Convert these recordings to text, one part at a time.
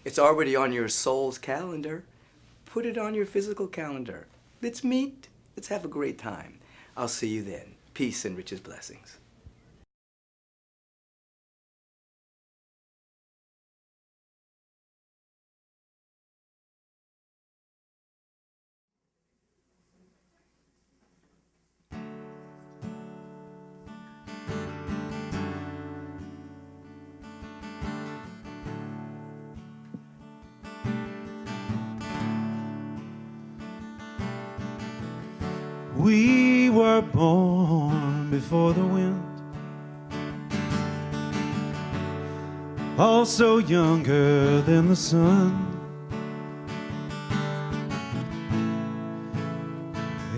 It's already on your soul's calendar. Put it on your physical calendar. Let's meet. Let's have a great time. I'll see you then. Peace and richest blessings. We were born before the wind, also younger than the sun,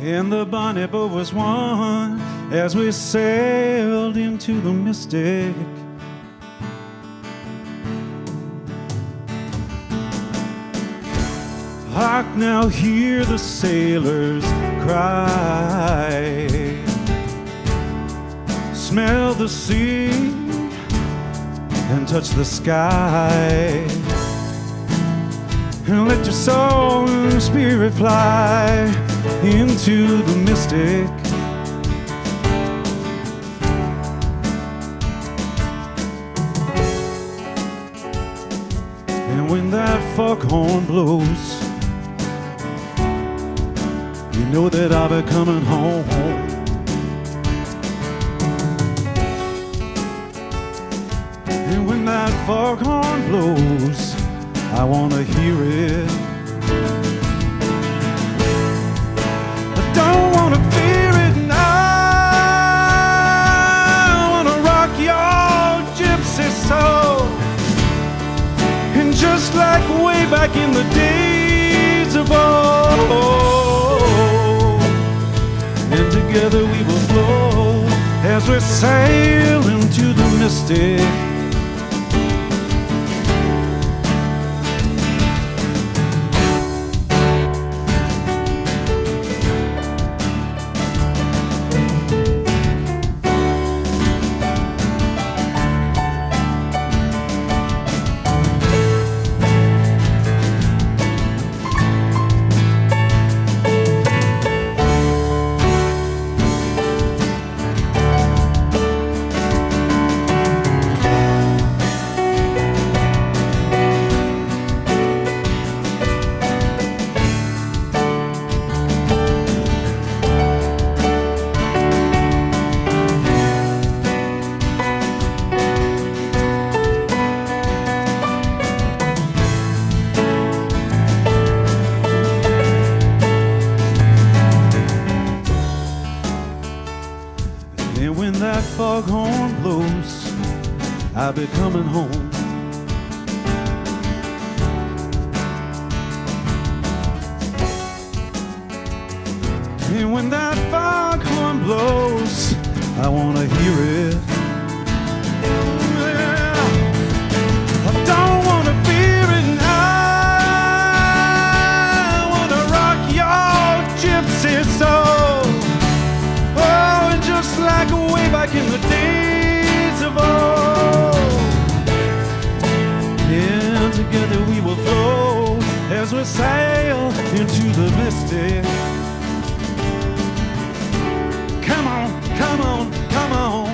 and the bonny boat was one as we sailed into the mystic. Hark now, hear the sailors cry. Smell the sea and touch the sky, and let your soul and spirit fly into the mystic. And when that foghorn blows, you know that I'll be coming home. And when that foghorn blows, I want to hear it. I don't want to fear it now. I want to rock your gypsy soul. And just like way back in the days of old, and together we will flow as we sail into the mystic. And when that foghorn blows, I'll be coming home. And when that foghorn blows, I want to hear it. Yeah. I don't want to fear it now. I want to rock your gypsy soul. Oh, and just like way back in the days of old. And together we will flow as we sail into the mystic. Come on, come on, come on.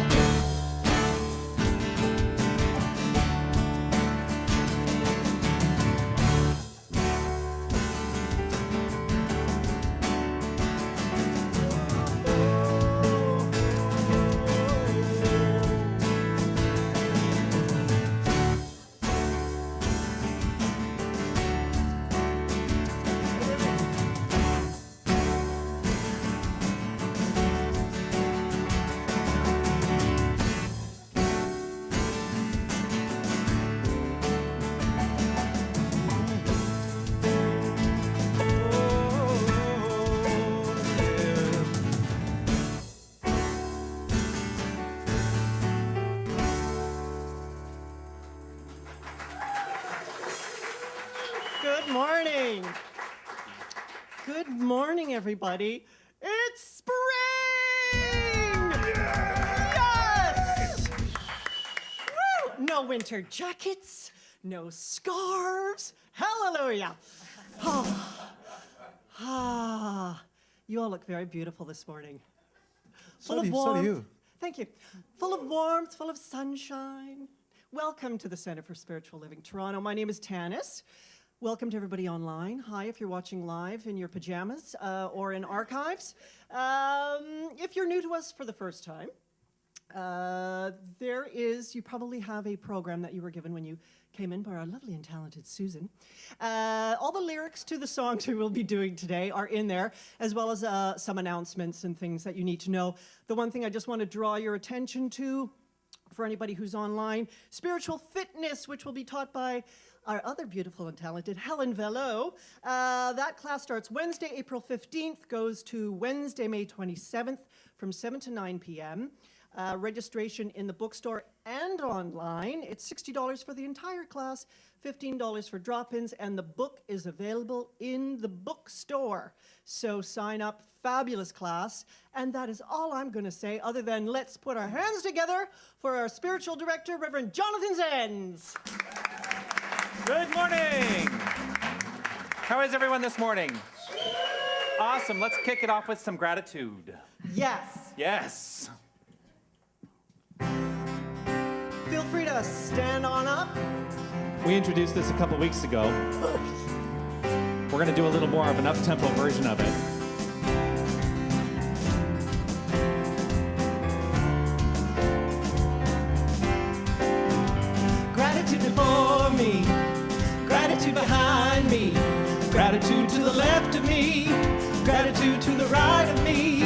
Good morning. Good morning, everybody. It's spring! Yes! Woo! No winter jackets, no scarves. Hallelujah. You all look very beautiful this morning. So do you. Thank you. Full of warmth, full of sunshine. Welcome to the Center for Spiritual Living Toronto. My name is Tanis. Welcome to everybody online. Hi, if you're watching live in your pajamas or in archives. If you're new to us for the first time, you probably have a program that you were given when you came in by our lovely and talented Susan. All the lyrics to the songs we will be doing today are in there, as well as some announcements and things that you need to know. The one thing I just want to draw your attention to, for anybody who's online, spiritual fitness, which will be taught by our other beautiful and talented Helen Velo. That class starts Wednesday, April 15th, goes to Wednesday, May 27th from 7 to 9 p.m. Registration in the bookstore and online. It's $60 for the entire class, $15 for drop-ins, and the book is available in the bookstore. So sign up, fabulous class. And that is all I'm going to say, other than let's put our hands together for our spiritual director, Reverend Jonathan Zenz. Good morning. How is everyone this morning? Awesome. Let's kick it off with some gratitude. Yes. Yes. Feel free to stand on up. We introduced this a couple weeks ago. We're going to do a little more of an up-tempo version of it. Gratitude before me, gratitude behind me, gratitude to the left of me, gratitude to the right of me,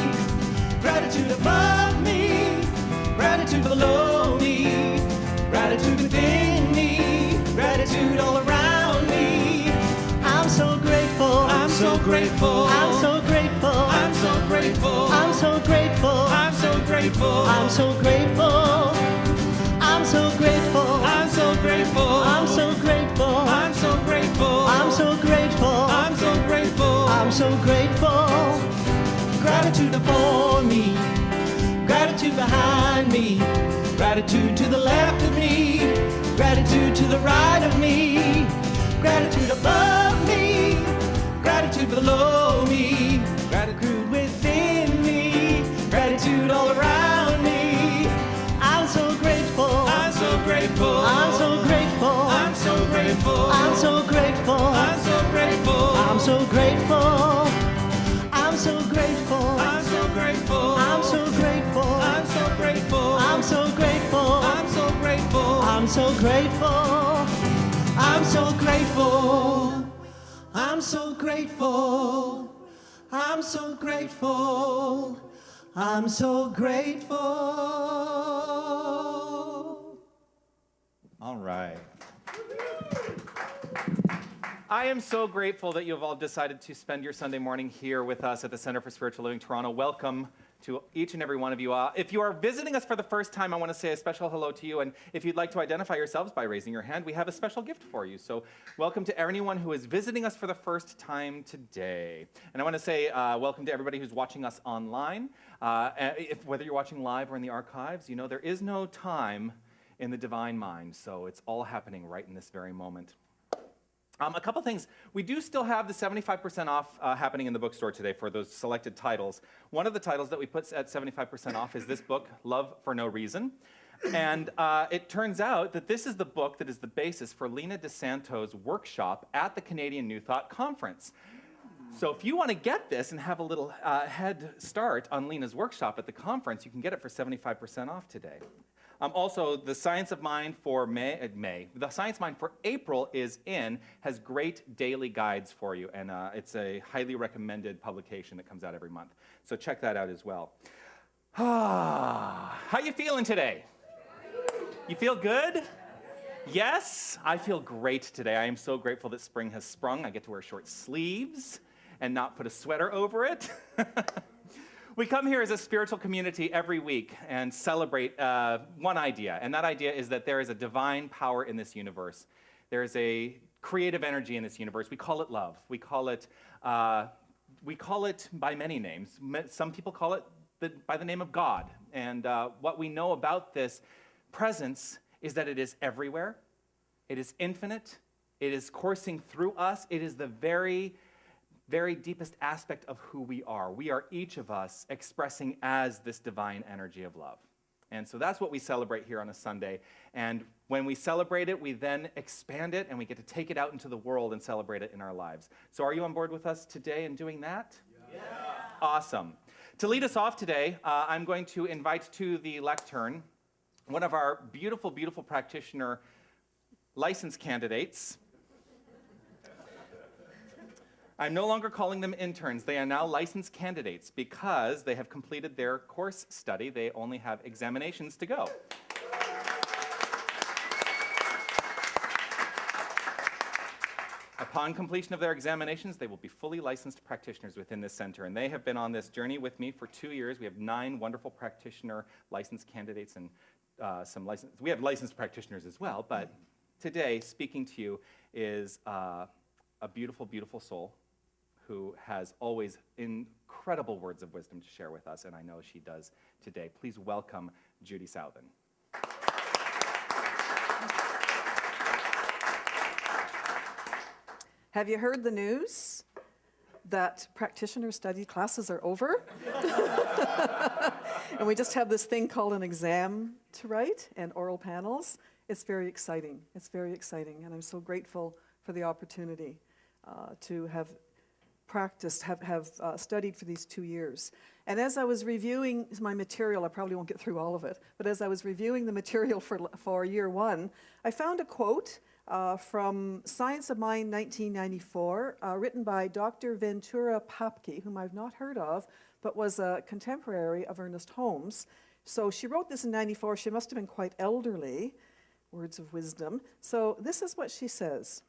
gratitude above me, gratitude below me, gratitude within me, gratitude all around me. I'm so grateful, I'm so grateful, I'm so grateful, I'm so grateful, I'm so grateful, I'm so grateful, I'm so grateful, I'm so grateful, I'm so grateful, I'm so grateful, I'm so grateful, I'm so grateful, I'm so grateful, I'm so grateful. Gratitude before me, gratitude behind me, gratitude to the left of me, gratitude to the right of me, gratitude above me, gratitude below me, gratitude within me, gratitude all around me. I'm so grateful, I'm so grateful, I'm so grateful, I'm so grateful, I'm so grateful, I'm so grateful, I'm so grateful, I'm so grateful, I'm so grateful, I'm so grateful, I'm so grateful, I'm so grateful, I'm so grateful, I'm so grateful, I'm so grateful, I'm so grateful, I'm so grateful, I'm so grateful. All right. I am so grateful that you have all decided to spend your Sunday morning here with us at the Center for Spiritual Living Toronto. Welcome to each and every one of you. If you are visiting us for the first time, I want to say a special hello to you. And if you'd like to identify yourselves by raising your hand, we have a special gift for you. So welcome to anyone who is visiting us for the first time today. And I want to say welcome to everybody who's watching us online. Whether you're watching live or in the archives, you know there is no time in the divine mind. So it's all happening right in this very moment. A couple things. We do still have the 75% off happening in the bookstore today for those selected titles. One of the titles that we put at 75% off is this book, Love for No Reason. And it turns out that this is the book that is the basis for Lena DeSanto's workshop at the Canadian New Thought Conference. So if you want to get this and have a little head start on Lena's workshop at the conference, you can get it for 75% off today. Also, the Science of Mind for the Science Mind for April has great daily guides for you, and it's a highly recommended publication that comes out every month. So check that out as well. How you feeling today? You feel good? Yes, I feel great today. I am so grateful that spring has sprung. I get to wear short sleeves and not put a sweater over it. We come here as a spiritual community every week and celebrate one idea, and that idea is that there is a divine power in this universe. There is a creative energy in this universe. We call it love. We call it by many names. Some people call it by the name of God. And what we know about this presence is that it is everywhere. It is infinite. It is coursing through us. It is the very, very deepest aspect of who we are. We are each of us expressing as this divine energy of love. And so that's what we celebrate here on a Sunday. And when we celebrate it, we then expand it and we get to take it out into the world and celebrate it in our lives. So are you on board with us today in doing that? Yeah. Awesome. To lead us off today, I'm going to invite to the lectern one of our beautiful, beautiful practitioner license candidates. I'm no longer calling them interns. They are now licensed candidates because they have completed their course study. They only have examinations to go. Upon completion of their examinations, they will be fully licensed practitioners within this center, and they have been on this journey with me for 2 years. We have 9 wonderful practitioner licensed candidates and we have licensed practitioners as well, but today, speaking to you is a beautiful, beautiful soul who has always incredible words of wisdom to share with us, and I know she does today. Please welcome Judy Southern. Have you heard the news that practitioner study classes are over? And we just have this thing called an exam to write and oral panels. It's very exciting. It's very exciting, and I'm so grateful for the opportunity to have practiced, have studied for these 2 years. And as I was reviewing my material, I probably won't get through all of it, but as I was reviewing the material for year 1, I found a quote from Science of Mind 1994, written by Dr. Ventura Papke, whom I've not heard of, but was a contemporary of Ernest Holmes. So she wrote this in 94. She must have been quite elderly. Words of wisdom. So this is what she says.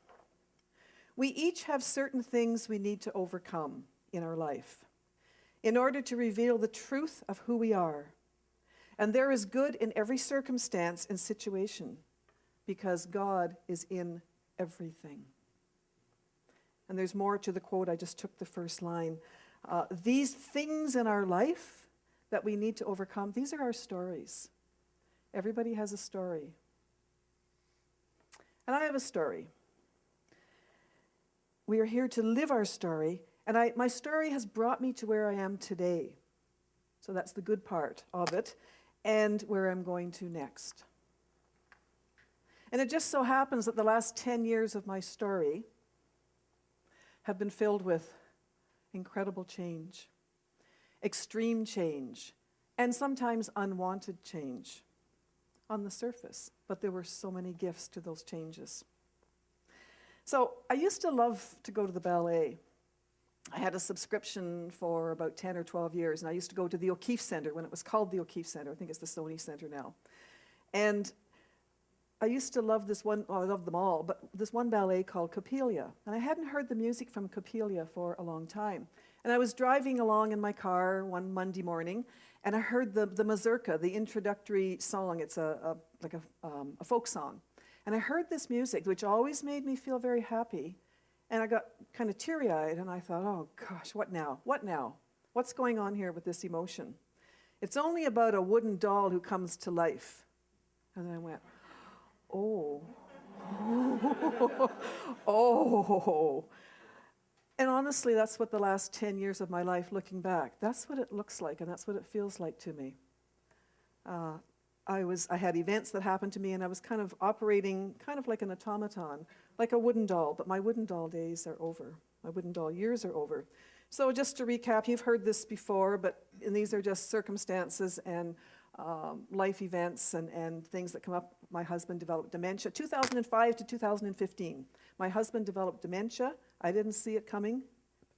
We each have certain things we need to overcome in our life in order to reveal the truth of who we are. And there is good in every circumstance and situation because God is in everything. And there's more to the quote. I just took the first line. These things in our life that we need to overcome, these are our stories. Everybody has a story. And I have a story. We are here to live our story, and my story has brought me to where I am today. So that's the good part of it, and where I'm going to next. And it just so happens that the last 10 years of my story have been filled with incredible change, extreme change, and sometimes unwanted change on the surface. But there were so many gifts to those changes. So I used to love to go to the ballet. I had a subscription for about 10 or 12 years, and I used to go to the O'Keeffe Center when it was called the O'Keeffe Center. I think it's the Sony Center now. And I used to love this one, well, I love them all, but this one ballet called Coppelia. And I hadn't heard the music from Coppelia for a long time. And I was driving along in my car one Monday morning, and I heard the mazurka, the introductory song. It's like a folk song. And I heard this music, which always made me feel very happy. And I got kind of teary-eyed, and I thought, oh gosh, what now? What now? What's going on here with this emotion? It's only about a wooden doll who comes to life. And then I went, oh, oh. And honestly, that's what the last 10 years of my life, looking back, that's what it looks like, and that's what it feels like to me. I had events that happened to me, and I was kind of operating kind of like an automaton, like a wooden doll, but my wooden doll days are over. My wooden doll years are over. So just to recap, you've heard this before, and these are just circumstances and life events and things that come up. My husband developed dementia. 2005 to 2015, my husband developed dementia. I didn't see it coming.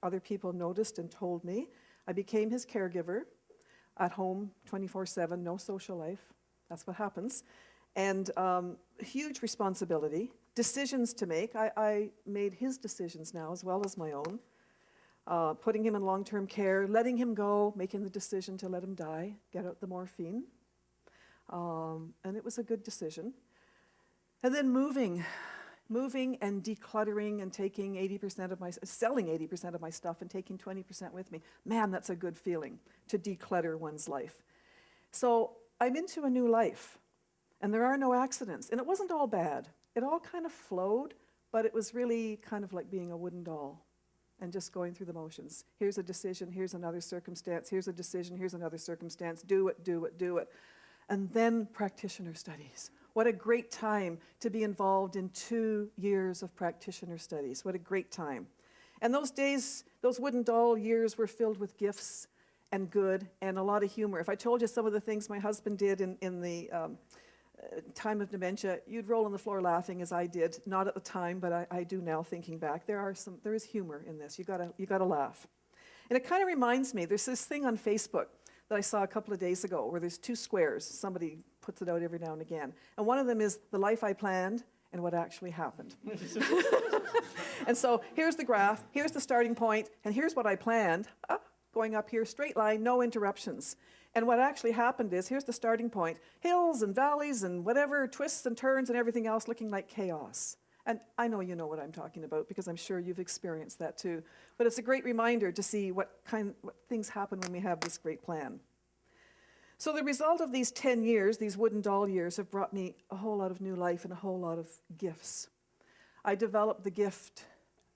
Other people noticed and told me. I became his caregiver at home 24/7, no social life. That's what happens. And huge responsibility, decisions to make. I made his decisions now as well as my own. Putting him in long-term care, letting him go, making the decision to let him die, get out the morphine. And it was a good decision. And then moving and decluttering and taking selling 80% of my stuff and taking 20% with me. Man, that's a good feeling, to declutter one's life. So I'm into a new life, and there are no accidents. And it wasn't all bad. it all kind of flowed, but it was really kind of like being a wooden doll and just going through the motions. Here's a decision, here's another circumstance, here's a decision, here's another circumstance, do it, do it, do it. And then practitioner studies. What a great time to be involved in 2 years of practitioner studies. What a great time. And those days, those wooden doll years were filled with gifts and good and a lot of humor. If I told you some of the things my husband did in the time of dementia, you'd roll on the floor laughing as I did. Not at the time, but I do now thinking back. There is humor in this. You gotta laugh. And it kind of reminds me, there's this thing on Facebook that I saw a couple of days ago where there's 2 squares. Somebody puts it out every now and again. And one of them is the life I planned and what actually happened. And so here's the graph, here's the starting point, and here's what I planned. Going up here, straight line, no interruptions. And what actually happened is, here's the starting point, hills and valleys and whatever, twists and turns and everything else looking like chaos. And I know you know what I'm talking about because I'm sure you've experienced that too. But it's a great reminder to see what things happen when we have this great plan. So the result of these 10 years, these wooden doll years, have brought me a whole lot of new life and a whole lot of gifts. I developed the gift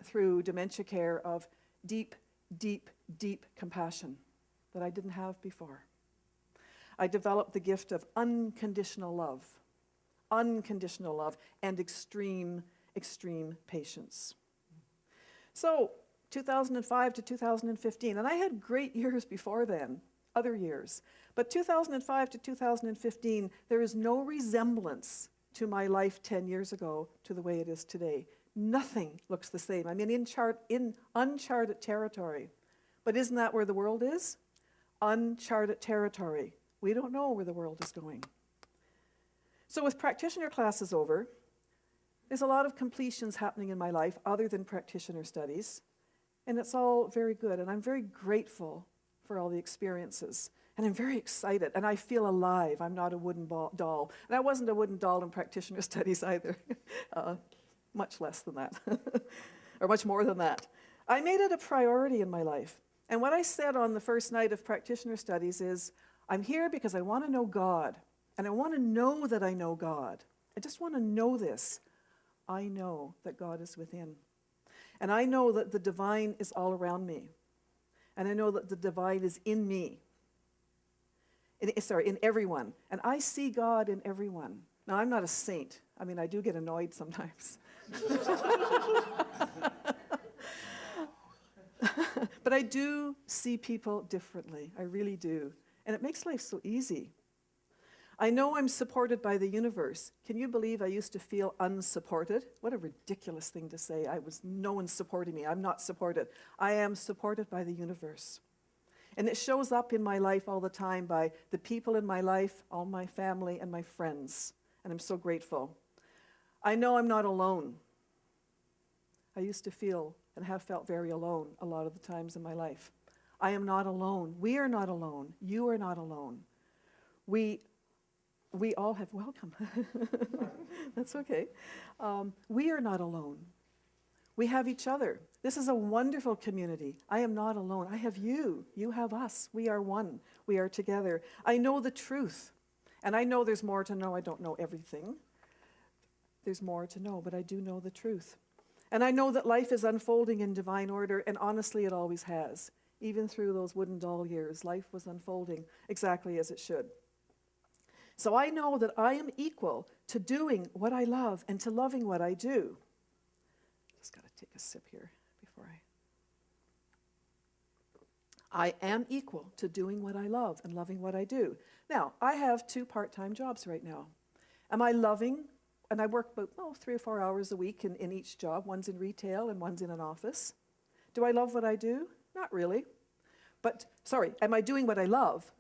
through dementia care of deep, deep, deep compassion that I didn't have before. I developed the gift of unconditional love, and extreme, extreme patience. So 2005 to 2015, and I had great years before then, other years, but 2005 to 2015, there is no resemblance to my life 10 years ago to the way it is today. Nothing looks the same. I'm in uncharted territory. But isn't that where the world is? Uncharted territory. We don't know where the world is going. So with practitioner classes over, there's a lot of completions happening in my life other than practitioner studies, and it's all very good, and I'm very grateful for all the experiences, and I'm very excited, and I feel alive. I'm not a wooden doll, and I wasn't a wooden doll in practitioner studies either, much less than that, or much more than that. I made it a priority in my life, and what I said on the first night of practitioner studies is, I'm here because I want to know God. And I want to know that I know God. I just want to know this. I know that God is within. And I know that the divine is all around me. And I know that the divine is in me. In everyone. And I see God in everyone. Now, I'm not a saint. I mean, I do get annoyed sometimes. But I do see people differently. I really do. And it makes life so easy. I know I'm supported by the universe. Can you believe I used to feel unsupported? What a ridiculous thing to say. No one's supporting me. I'm not supported. I am supported by the universe. And it shows up in my life all the time by the people in my life, all my family and my friends. And I'm so grateful. I know I'm not alone. I used to feel and have felt very alone a lot of the times in my life. I am not alone. We are not alone. You are not alone. We all have, welcome. That's okay. We are not alone. We have each other. This is a wonderful community. I am not alone. I have you. You have us. We are one. We are together. I know the truth. And I know there's more to know. I don't know everything. There's more to know, but I do know the truth. And I know that life is unfolding in divine order, and honestly, it always has. Even through those wooden doll years, life was unfolding exactly as it should. So I know that I am equal to doing what I love and to loving what I do. Just got to take a sip here before I am equal to doing what I love and loving what I do. Now, I have 2 part-time jobs right now. Am I loving? And I work about 3 or 4 hours a week in each job. One's in retail and one's in an office. Do I love what I do? Not really. Am I doing what I love?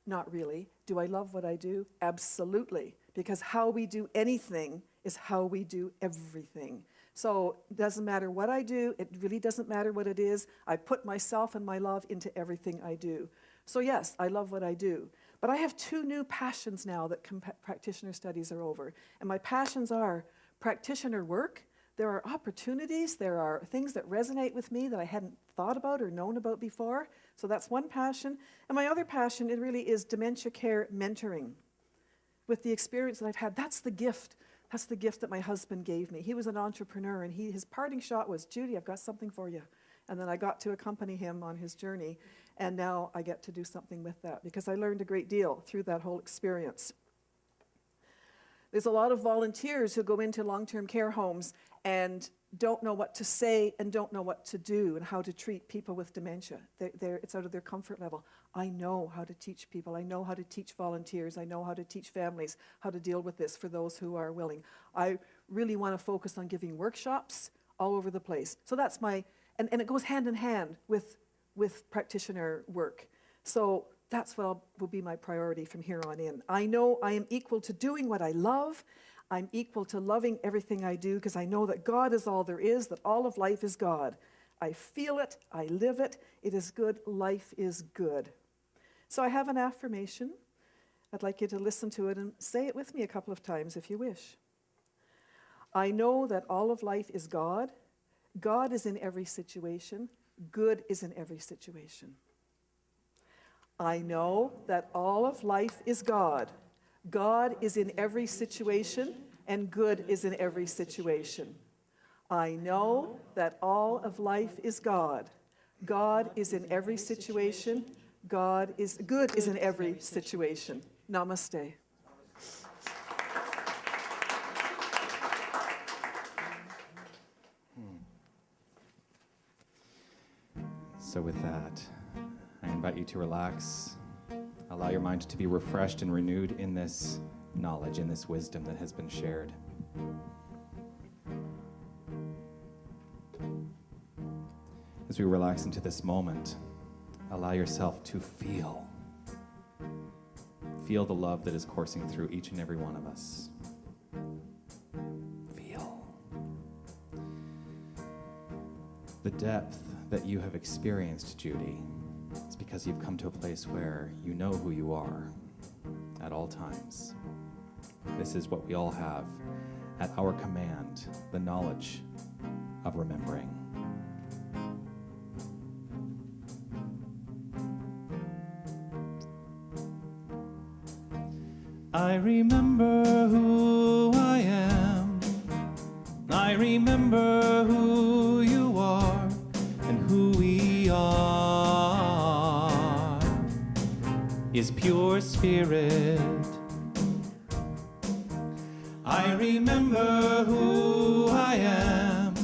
Not really. Do I love what I do? Absolutely. Because how we do anything is how we do everything. So it doesn't matter what I do. It really doesn't matter what it is. I put myself and my love into everything I do. So yes, I love what I do. But I have 2 new passions now that practitioner studies are over. And my passions are practitioner work. There are opportunities, there are things that resonate with me that I hadn't thought about or known about before. So that's one passion. And my other passion, it really is dementia care mentoring. With the experience that I've had, that's the gift That's the gift that my husband gave me. He was an entrepreneur, and his parting shot was, Judy, I've got something for you. And then I got to accompany him on his journey, and now I get to do something with that because I learned a great deal through that whole experience. There's a lot of volunteers who go into long-term care homes and don't know what to say and don't know what to do and how to treat people with dementia. It's out of their comfort level. I know how to teach people. I know how to teach volunteers. I know how to teach families how to deal with this for those who are willing. I really want to focus on giving workshops all over the place. So that's and it goes hand in hand with practitioner work. So that's what will be my priority from here on in. I know I am equal to doing what I love. I'm equal to loving everything I do because I know that God is all there is, that all of life is God. I feel it. I live it. It is good. Life is good. So I have an affirmation. I'd like you to listen to it and say it with me a couple of times if you wish. I know that all of life is God. God is in every situation. Good is in every situation. I know that all of life is God. God is in every situation, and good is in every situation. I know that all of life is God. God is in every situation. Good is in every situation. Namaste. So with that, I invite you to relax. Allow your mind to be refreshed and renewed in this knowledge, in this wisdom that has been shared. As we relax into this moment, allow yourself to feel the love that is coursing through each and every one of us. Feel the depth that you have experienced, Judy. It's because you've come to a place where you know who you are at all times. This is what we all have at our command, the knowledge of remembering. I remember who I am. I remember who you are and who we are is pure spirit. I remember who I am.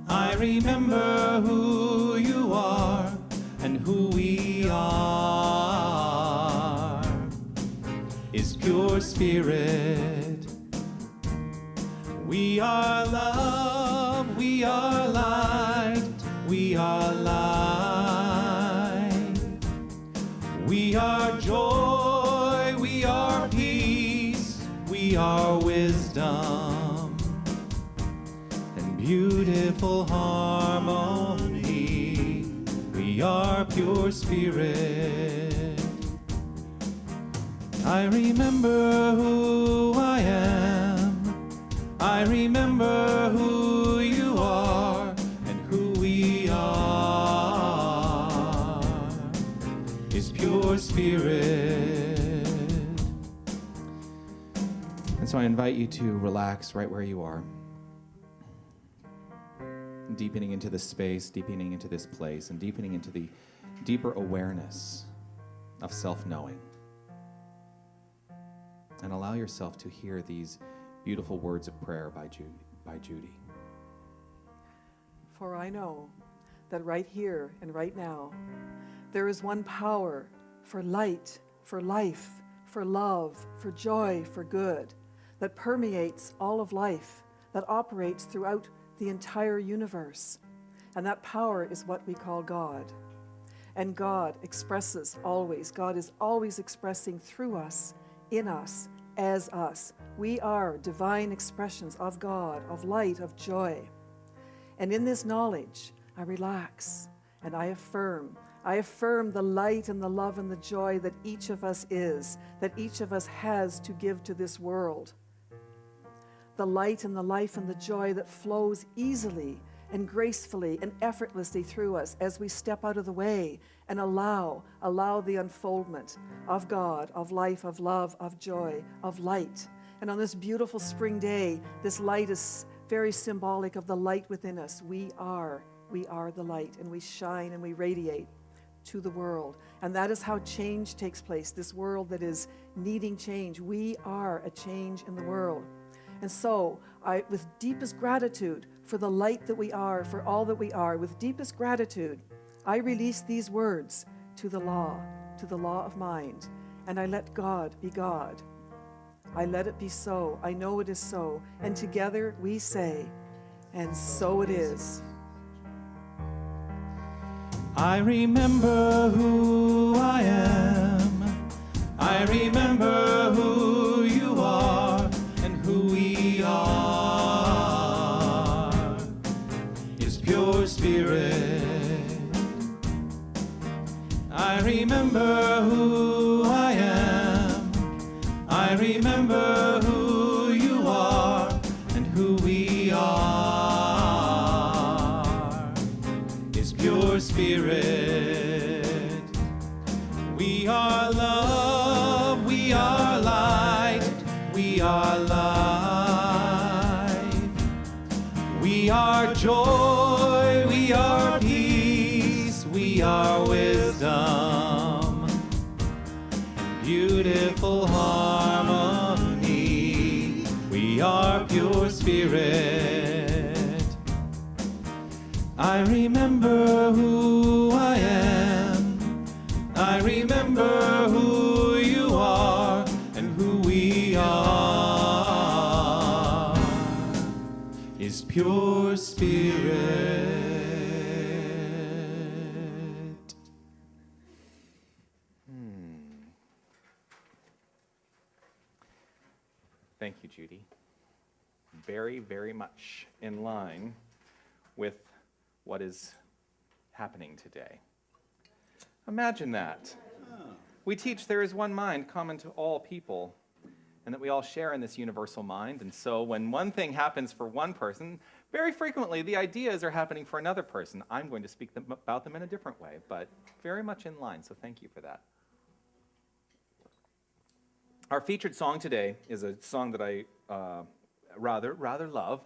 I remember who you are and who we are is pure spirit. We are love, we are light, we are light. We are joy, we are peace, we are wisdom and beautiful harmony. We are pure spirit. I remember who I am. I remember who you are and who we are is pure spirit. And so I invite you to relax right where you are, deepening into this space, deepening into this place, and deepening into the deeper awareness of self-knowing. And allow yourself to hear these beautiful words of prayer by Judy. For I know that right here and right now, there is one power for light, for life, for love, for joy, for good, that permeates all of life, that operates throughout the entire universe. And that power is what we call God. And God expresses always. God is always expressing through us, in us, as us. We are divine expressions of God, of light, of joy. And in this knowledge, I relax and I affirm the light and the love and the joy that each of us is, that each of us has to give to this world. The light and the life and the joy that flows easily and gracefully and effortlessly through us as we step out of the way and allow the unfoldment of God, of life, of love, of joy, of light. And on this beautiful spring day, this light is very symbolic of the light within us. We are the light, and we shine and we radiate to the world. And that is how change takes place, this world that is needing change. We are a change in the world. And so, with deepest gratitude for the light that we are, for all that we are, with deepest gratitude, I release these words to the law of mind, and I let God be God. I let it be so. I know it is so. And together we say, and so it is. I remember who I am. I remember who you are, and who we are is pure spirit. I remember who I am. I remember who you are, and who we are is pure spirit. We are love, we are light, we are life. We are joy, we are peace, we are wisdom. Beautiful harmony, we are pure spirit. I remember who I am. I remember who you are, and who we are is pure spirit. Thank you, Judy. Very, very much in line with what is happening today. Imagine that. We teach there is one mind common to all people, and that we all share in this universal mind. And so when one thing happens for one person, very frequently the ideas are happening for another person. I'm going to speak about them in a different way, but very much in line, so thank you for that. Our featured song today is a song that I rather love.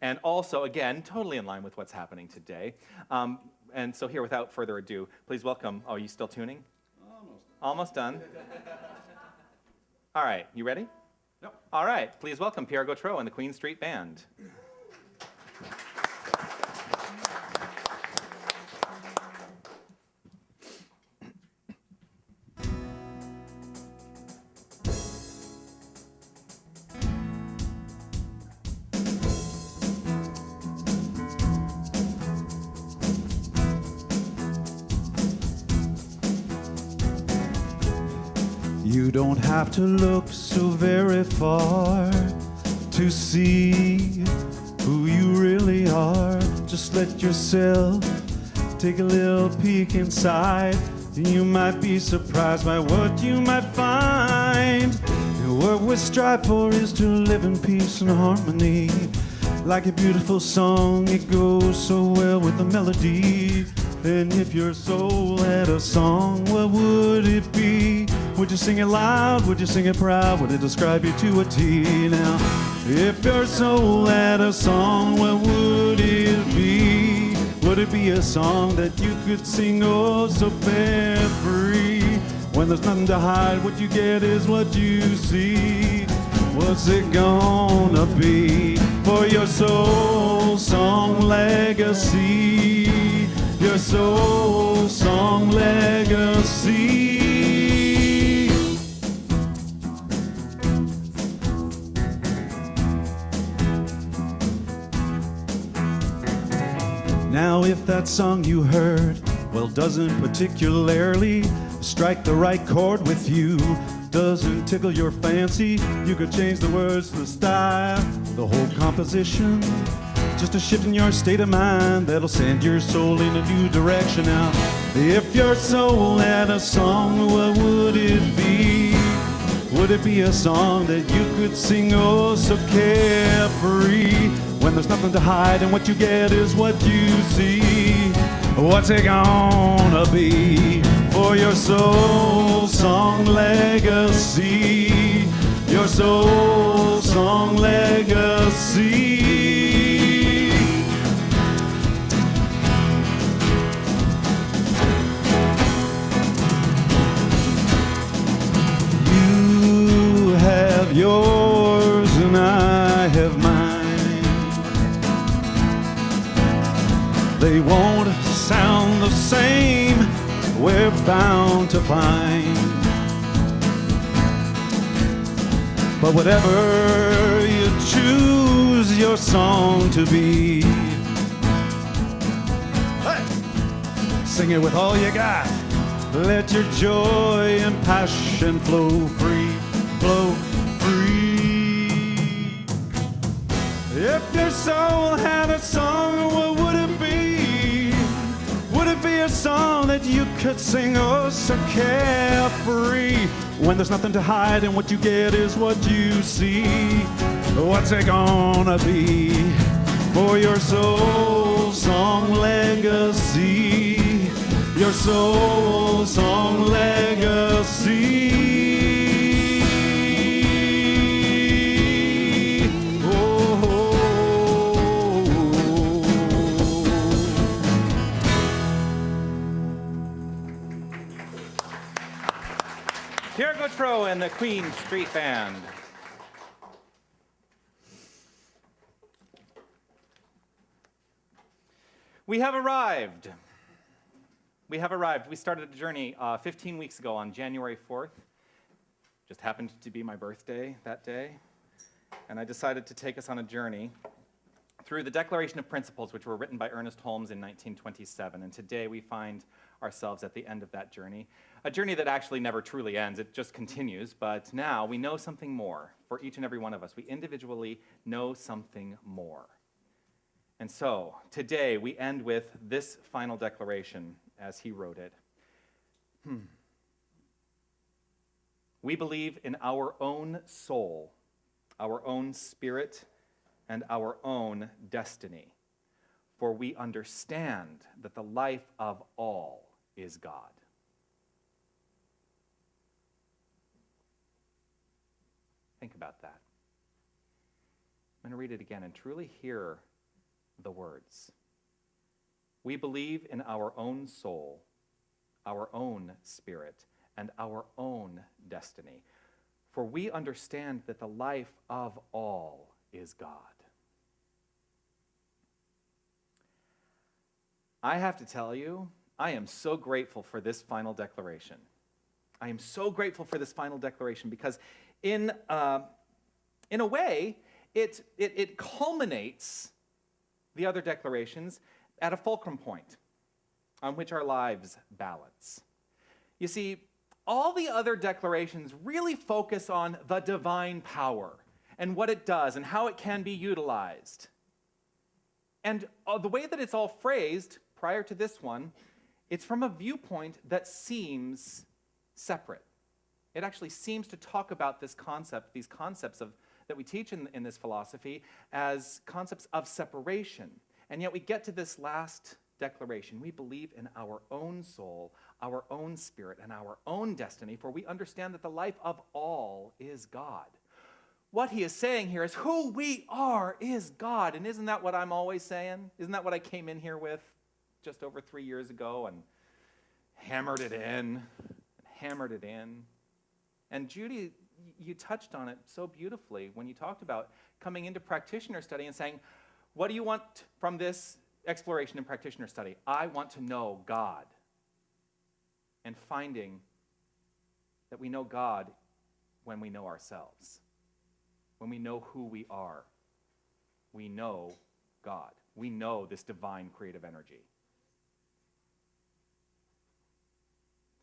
And also, again, totally in line with what's happening today. And so here, without further ado, please welcome, oh, are you still tuning? Almost done. All right, you ready? Yep. All right, please welcome Pierre Gautreau and the Queen Street Band. You don't have to look so very far to see who you really are. Just let yourself take a little peek inside, and you might be surprised by what you might find. And what we strive for is to live in peace and harmony. Like a beautiful song, it goes so well with the melody. And if your soul had a song, what would it be? Would you sing it loud? Would you sing it proud? Would it describe you to a T? Now, if your soul had a song, what would it be? Would it be a song that you could sing oh so carefree? When there's nothing to hide, what you get is what you see. What's it gonna be for your soul song legacy? Your soul song legacy. Now if that song you heard, well, doesn't particularly strike the right chord with you, doesn't tickle your fancy, you could change the words, the style, the whole composition. Just a shift in your state of mind that'll send your soul in a new direction. Now, if your soul had a song, what would it be? Would it be a song that you could sing oh so carefree? When there's nothing to hide and what you get is what you see. What's it gonna be for your soul song legacy? your soul song legacy. You have yours and I have mine. They won't sound the same, we're bound to find. But whatever you choose your song to be, hey, sing it with all you got. Let your joy and passion flow free, flow free. If your soul had a song, what would it be? Would it be a song that you could sing oh so carefree? When there's nothing to hide and what you get is what you see. What's it gonna be for your soul song legacy? Your soul song legacy. Pierre Gautreau and the Queen Street Band. We have arrived. We have arrived. We started a journey 15 weeks ago on January 4th. Just happened to be my birthday that day. And I decided to take us on a journey through the Declaration of Principles, which were written by Ernest Holmes in 1927. And today we find ourselves at the end of that journey. A journey that actually never truly ends. It just continues. But now we know something more for each and every one of us. We individually know something more. And so today we end with this final declaration as he wrote it. We believe in our own soul, our own spirit, and our own destiny, for we understand that the life of all is God. Think about that. I'm going to read it again and truly hear the words. We believe in our own soul, our own spirit, and our own destiny, for we understand that the life of all is God. I have to tell you, I am so grateful for this final declaration. I am so grateful for this final declaration because in a way, it culminates the other declarations at a fulcrum point on which our lives balance. You see, all the other declarations really focus on the divine power and what it does and how it can be utilized. And the way that it's all phrased prior to this one, it's from a viewpoint that seems separate. It actually seems to talk about this concept, these concepts that we teach in this philosophy as concepts of separation. And yet we get to this last declaration. We believe in our own soul, our own spirit, and our own destiny, for we understand that the life of all is God. What he is saying here is who we are is God. And isn't that what I'm always saying? Isn't that what I came in here with just over 3 years ago and hammered it in? And Judy, you touched on it so beautifully when you talked about coming into practitioner study and saying, what do you want from this exploration and practitioner study? I want to know God. And finding that we know God when we know ourselves. When we know who we are, we know God. We know this divine creative energy.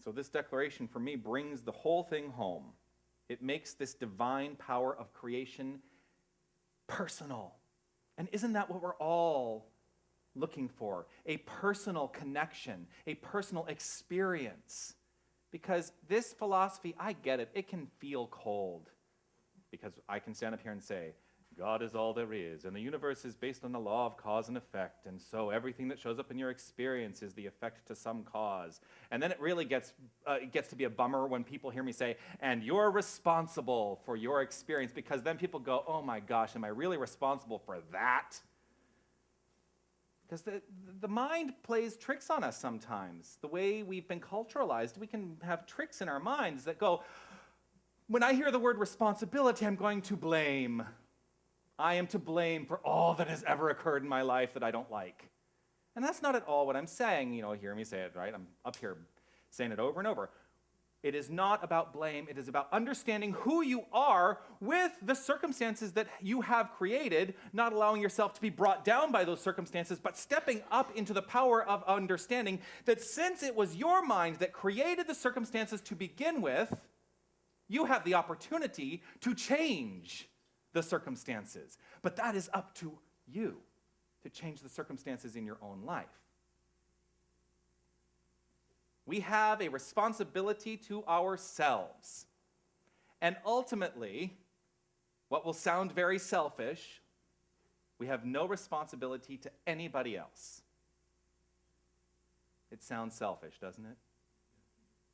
So this declaration for me brings the whole thing home. It makes this divine power of creation personal. And isn't that what we're all looking for? A personal connection, a personal experience. Because this philosophy, I get it, it can feel cold. Because I can stand up here and say, God is all there is, and the universe is based on the law of cause and effect, and so everything that shows up in your experience is the effect to some cause. And then it really gets to be a bummer when people hear me say, and you're responsible for your experience, because then people go, oh my gosh, am I really responsible for that? Because the mind plays tricks on us sometimes. The way we've been culturalized, we can have tricks in our minds that go, when I hear the word responsibility, I'm going to blame. I am to blame for all that has ever occurred in my life that I don't like. And that's not at all what I'm saying. Hear me say it, right? I'm up here saying it over and over. It is not about blame. It is about understanding who you are with the circumstances that you have created, not allowing yourself to be brought down by those circumstances, but stepping up into the power of understanding that since it was your mind that created the circumstances to begin with, you have the opportunity to change the circumstances. But that is up to you to change the circumstances in your own life. We have a responsibility to ourselves. And ultimately, what will sound very selfish, we have no responsibility to anybody else. It sounds selfish, doesn't it?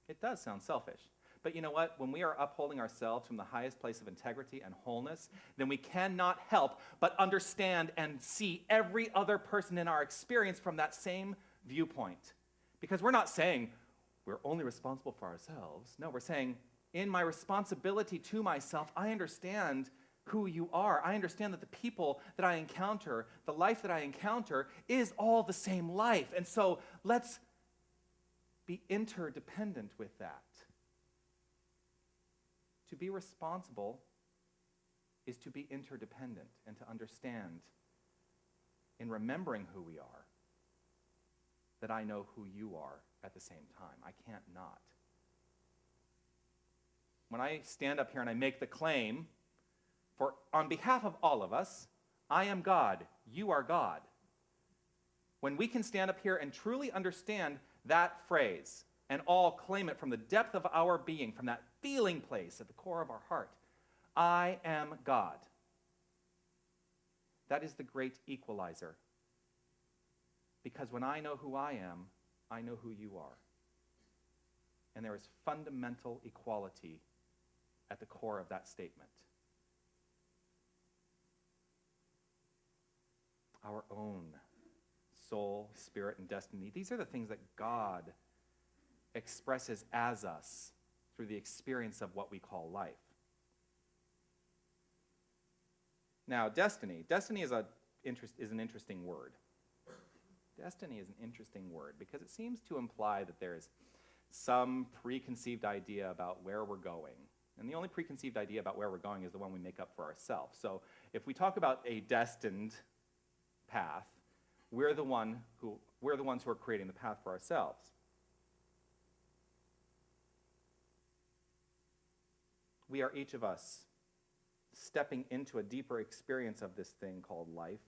It does sound selfish. But you know what? When we are upholding ourselves from the highest place of integrity and wholeness, then we cannot help but understand and see every other person in our experience from that same viewpoint. Because we're not saying we're only responsible for ourselves. No, we're saying in my responsibility to myself, I understand who you are. I understand that the people that I encounter, the life that I encounter, is all the same life. And so let's be interdependent with that. To be responsible is to be interdependent and to understand in remembering who we are that I know who you are at the same time. I can't not. When I stand up here and I make the claim on behalf of all of us, I am God, you are God. When we can stand up here and truly understand that phrase and all claim it from the depth of our being, from that feeling place at the core of our heart, I am God. That is the great equalizer. Because when I know who I am, I know who you are. And there is fundamental equality at the core of that statement. Our own soul, spirit, and destiny, these are the things that God expresses as us through the experience of what we call life. Now, destiny is an interesting word. Destiny is an interesting word because it seems to imply that there is some preconceived idea about where we're going. And the only preconceived idea about where we're going is the one we make up for ourselves. So if we talk about a destined path, we're the ones who are creating the path for ourselves. We are each of us stepping into a deeper experience of this thing called life.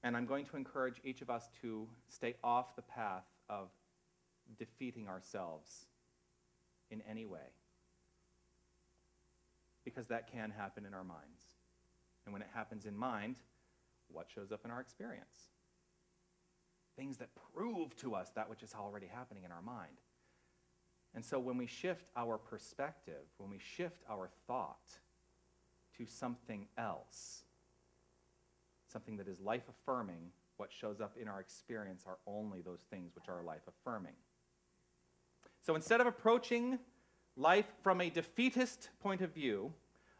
And I'm going to encourage each of us to stay off the path of defeating ourselves in any way. Because that can happen in our minds. And when it happens in mind, what shows up in our experience? Things that prove to us that which is already happening in our mind. And so when we shift our perspective, when we shift our thought to something else, something that is life-affirming, what shows up in our experience are only those things which are life-affirming. So instead of approaching life from a defeatist point of view,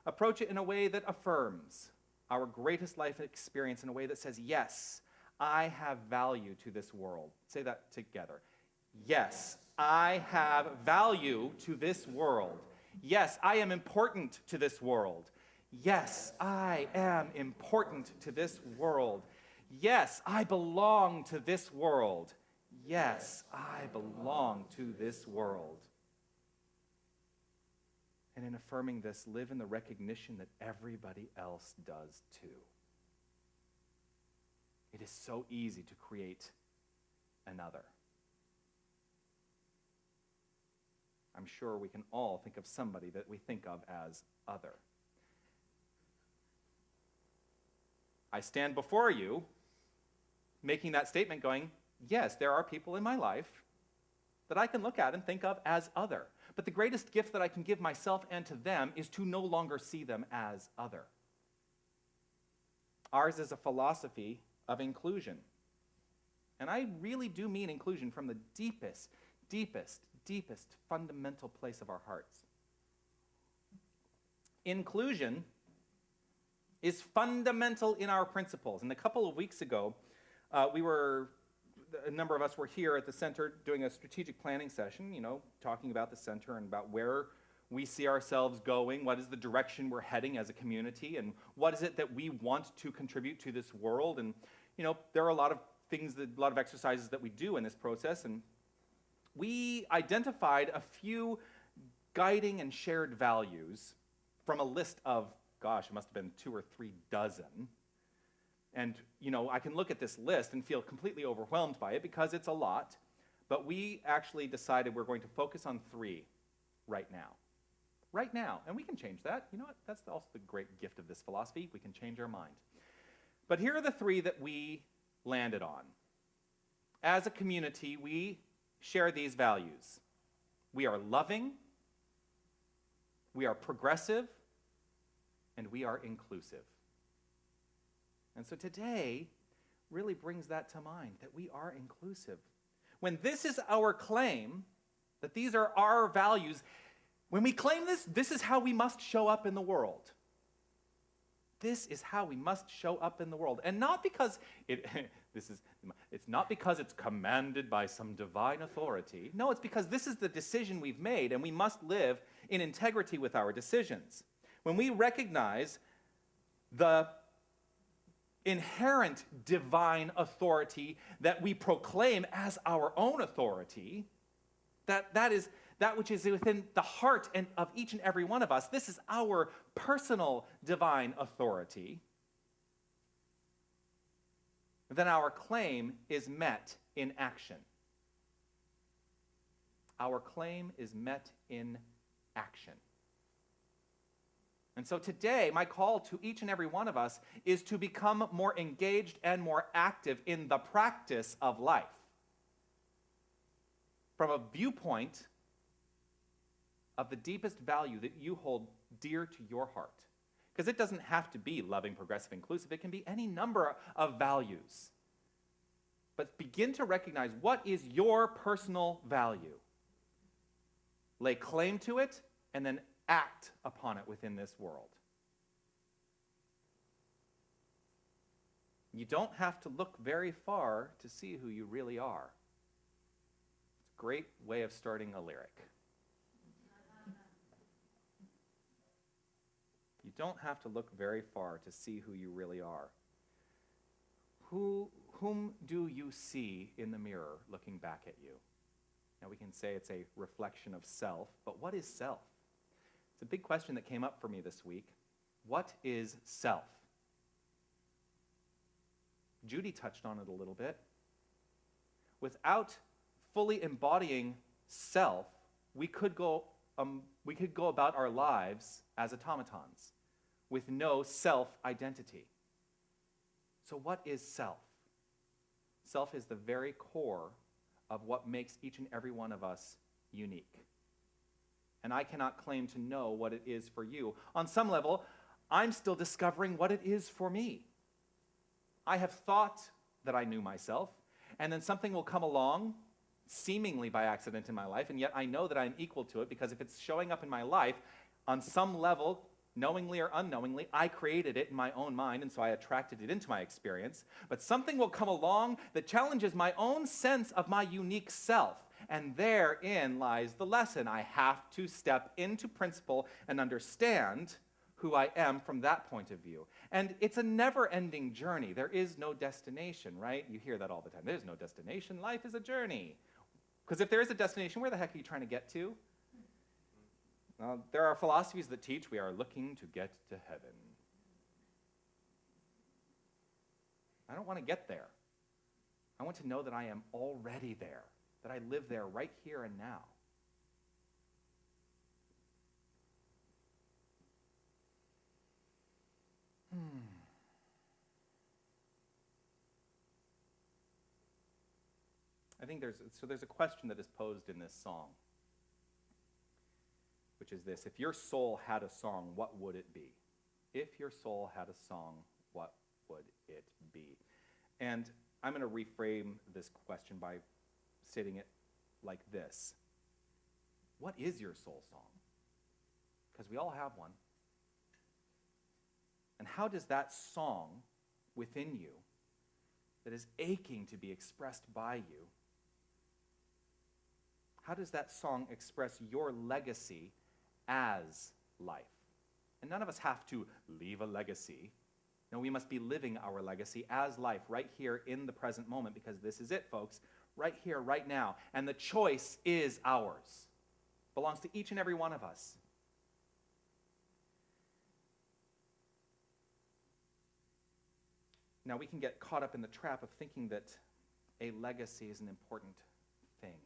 approach it in a way that affirms our greatest life experience in a way that says, yes, I have value to this world. Say that together. Yes, I have value to this world. Yes, I am important to this world. Yes, I am important to this world. Yes, I belong to this world. Yes, I belong to this world. And in affirming this, live in the recognition that everybody else does too. It is so easy to create another. I'm sure we can all think of somebody that we think of as other. I stand before you making that statement going, yes, there are people in my life that I can look at and think of as other. But the greatest gift that I can give myself and to them is to no longer see them as other. Ours is a philosophy of inclusion. And I really do mean inclusion from the deepest, deepest, deepest fundamental place of our hearts. Inclusion is fundamental in our principles. And a couple of weeks ago, a number of us were here at the center doing a strategic planning session, talking about the center and about where we see ourselves going, what is the direction we're heading as a community, and what is it that we want to contribute to this world. And, there are a lot of things, a lot of exercises that we do in this process, and we identified a few guiding and shared values from a list of, it must have been 2 or 3 dozen. And, I can look at this list and feel completely overwhelmed by it because it's a lot, but we actually decided we're going to focus on 3 right now. Right now, and we can change that. You know what? That's also the great gift of this philosophy. We can change our mind. But here are the 3 that we landed on. As a community, we share these values. We are loving, we are progressive, and we are inclusive. And so today really brings that to mind, that we are inclusive. When this is our claim, that these are our values, when we claim this, this is how we must show up in the world. This is how we must show up in the world. And not because it's not because it's commanded by some divine authority. No, it's because this is the decision we've made, and we must live in integrity with our decisions. When we recognize the inherent divine authority that we proclaim as our own authority, that is that which is within the heart of each and every one of us. This is our personal divine authority. Then our claim is met in action. Our claim is met in action. And so today, my call to each and every one of us is to become more engaged and more active in the practice of life. From a viewpoint of the deepest value that you hold dear to your heart. Because it doesn't have to be loving, progressive, inclusive. It can be any number of values. But begin to recognize what is your personal value. Lay claim to it, and then act upon it within this world. You don't have to look very far to see who you really are. It's a great way of starting a lyric. You don't have to look very far to see who you really are. Whom do you see in the mirror looking back at you? Now we can say it's a reflection of self, but what is self? It's a big question that came up for me this week. What is self? Judy touched on it a little bit. Without fully embodying self, we could go about our lives as automatons with no self-identity. So what is self? Self is the very core of what makes each and every one of us unique. And I cannot claim to know what it is for you. On some level, I'm still discovering what it is for me. I have thought that I knew myself, and then something will come along, seemingly by accident in my life, and yet I know that I'm equal to it, because if it's showing up in my life, on some level, knowingly or unknowingly, I created it in my own mind, and so I attracted it into my experience. But something will come along that challenges my own sense of my unique self. And therein lies the lesson. I have to step into principle and understand who I am from that point of view. And it's a never-ending journey. There is no destination, right? You hear that all the time. There's no destination. Life is a journey. Because if there is a destination, where the heck are you trying to get to? There are philosophies that teach we are looking to get to heaven. I don't want to get there. I want to know that I am already there, that I live there right here and now. I think there's a question that is posed in this song, which is this: if your soul had a song, what would it be? If your soul had a song, what would it be? And I'm going to reframe this question by stating it like this: what is your soul song? Because we all have one. And how does that song within you that is aching to be expressed by you, how does that song express your legacy as life? And none of us have to leave a legacy. No, we must be living our legacy as life right here in the present moment, because this is it, folks, right here, right now. And the choice is ours. Belongs to each and every one of us. Now, we can get caught up in the trap of thinking that a legacy is an important thing.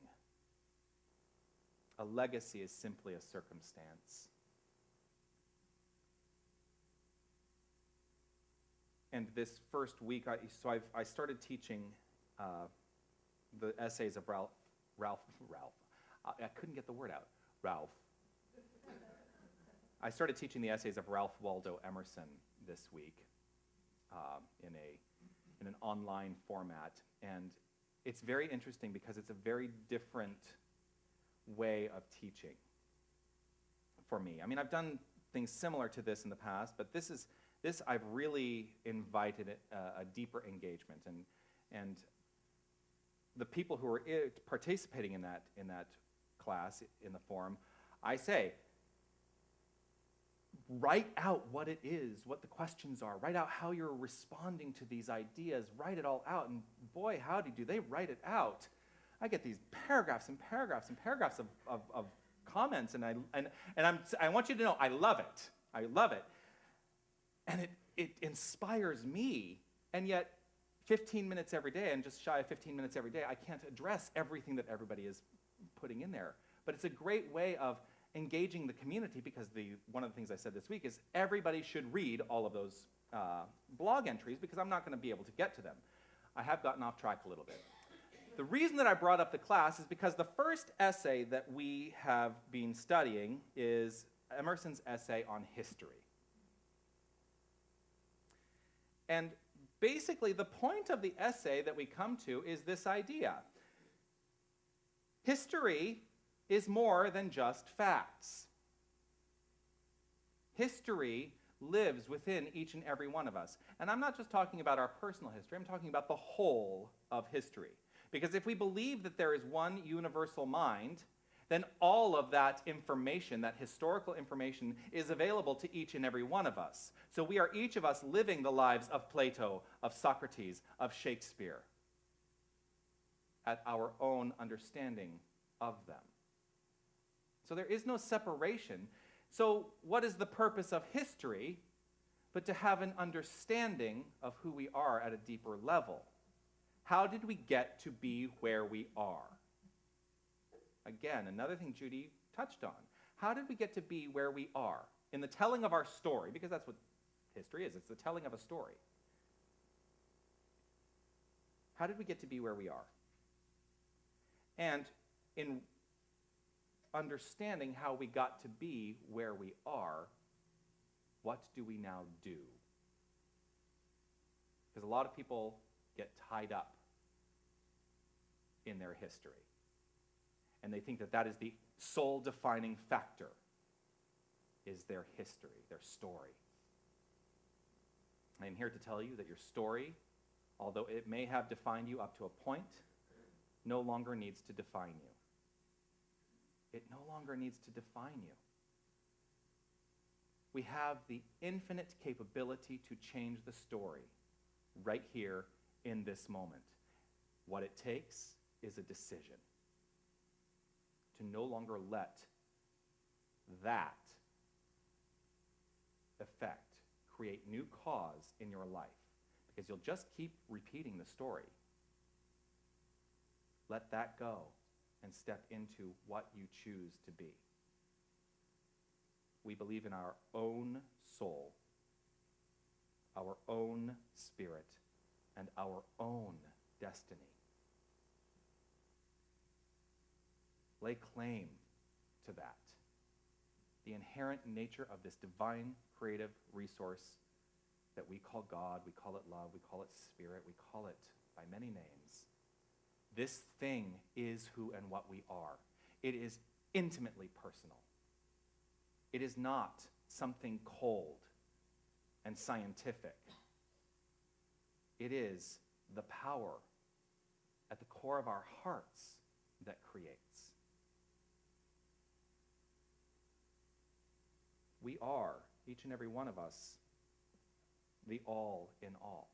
A legacy is simply a circumstance. And this first week, I started teaching the essays of Ralph. I couldn't get the word out. Ralph. I started teaching the essays of Ralph Waldo Emerson this week in an online format. And it's very interesting because it's a very different way of teaching for me. I mean, I've done things similar to this in the past, but this I've really invited a deeper engagement, and the people who are participating in that class, in the forum, I say, write out what it is, what the questions are, write out how you're responding to these ideas, write it all out, and boy, howdy, do they write it out. I get these paragraphs and paragraphs and paragraphs of comments, and I want you to know, I love it. I love it. And it inspires me, and yet 15 minutes every day, and just shy of 15 minutes every day, I can't address everything that everybody is putting in there. But it's a great way of engaging the community, because one of the things I said this week is everybody should read all of those blog entries, because I'm not going to be able to get to them. I have gotten off track a little bit. The reason that I brought up the class is because the first essay that we have been studying is Emerson's essay on history. And basically, the point of the essay that we come to is this idea. History is more than just facts. History lives within each and every one of us. And I'm not just talking about our personal history, I'm talking about the whole of history. Because if we believe that there is one universal mind, then all of that information, that historical information, is available to each and every one of us. So we are each of us living the lives of Plato, of Socrates, of Shakespeare, at our own understanding of them. So there is no separation. So what is the purpose of history but to have an understanding of who we are at a deeper level? How did we get to be where we are? Again, another thing Judy touched on. How did we get to be where we are? In the telling of our story, because that's what history is, it's the telling of a story. How did we get to be where we are? And in understanding how we got to be where we are, what do we now do? Because a lot of people get tied up in their history. And they think that that is the sole defining factor, is their history, their story. I am here to tell you that your story, although it may have defined you up to a point, no longer needs to define you. It no longer needs to define you. We have the infinite capability to change the story right here in this moment. What it takes is a decision to no longer let that effect create new cause in your life, because you'll just keep repeating the story. Let that go and step into what you choose to be. We believe in our own soul. our own spirit, and our own destiny. Lay claim to that. The inherent nature of this divine creative resource that we call God, we call it love, we call it spirit, we call it by many names. This thing is who and what we are. It is intimately personal. It is not something cold and scientific. It is the power at the core of our hearts that creates. We are, each and every one of us, the all in all.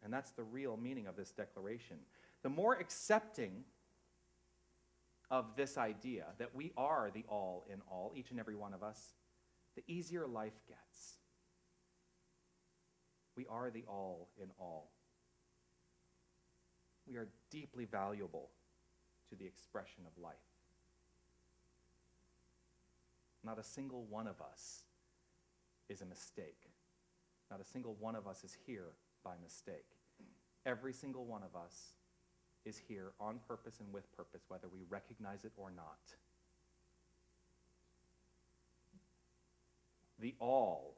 And that's the real meaning of this declaration. The more accepting of this idea that we are the all in all, each and every one of us, the easier life gets. We are the all in all. We are deeply valuable to the expression of life. Not a single one of us is a mistake. Not a single one of us is here by mistake. Every single one of us is here on purpose and with purpose, whether we recognize it or not. The all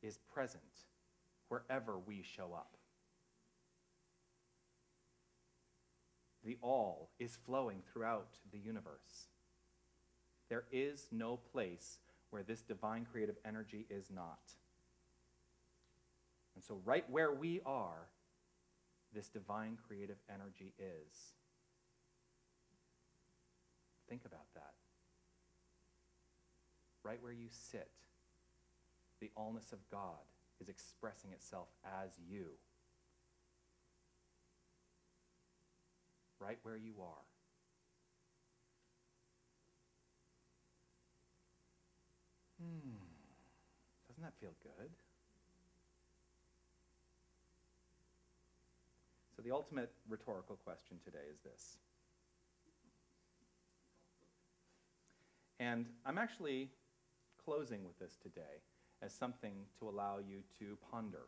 is present wherever we show up. The all is flowing throughout the universe. There is no place where this divine creative energy is not. And so right where we are, this divine creative energy is. Think about that. Right where you sit, the allness of God is expressing itself as you. Right where you are. Doesn't that feel good? So the ultimate rhetorical question today is this. And I'm actually closing with this today as something to allow you to ponder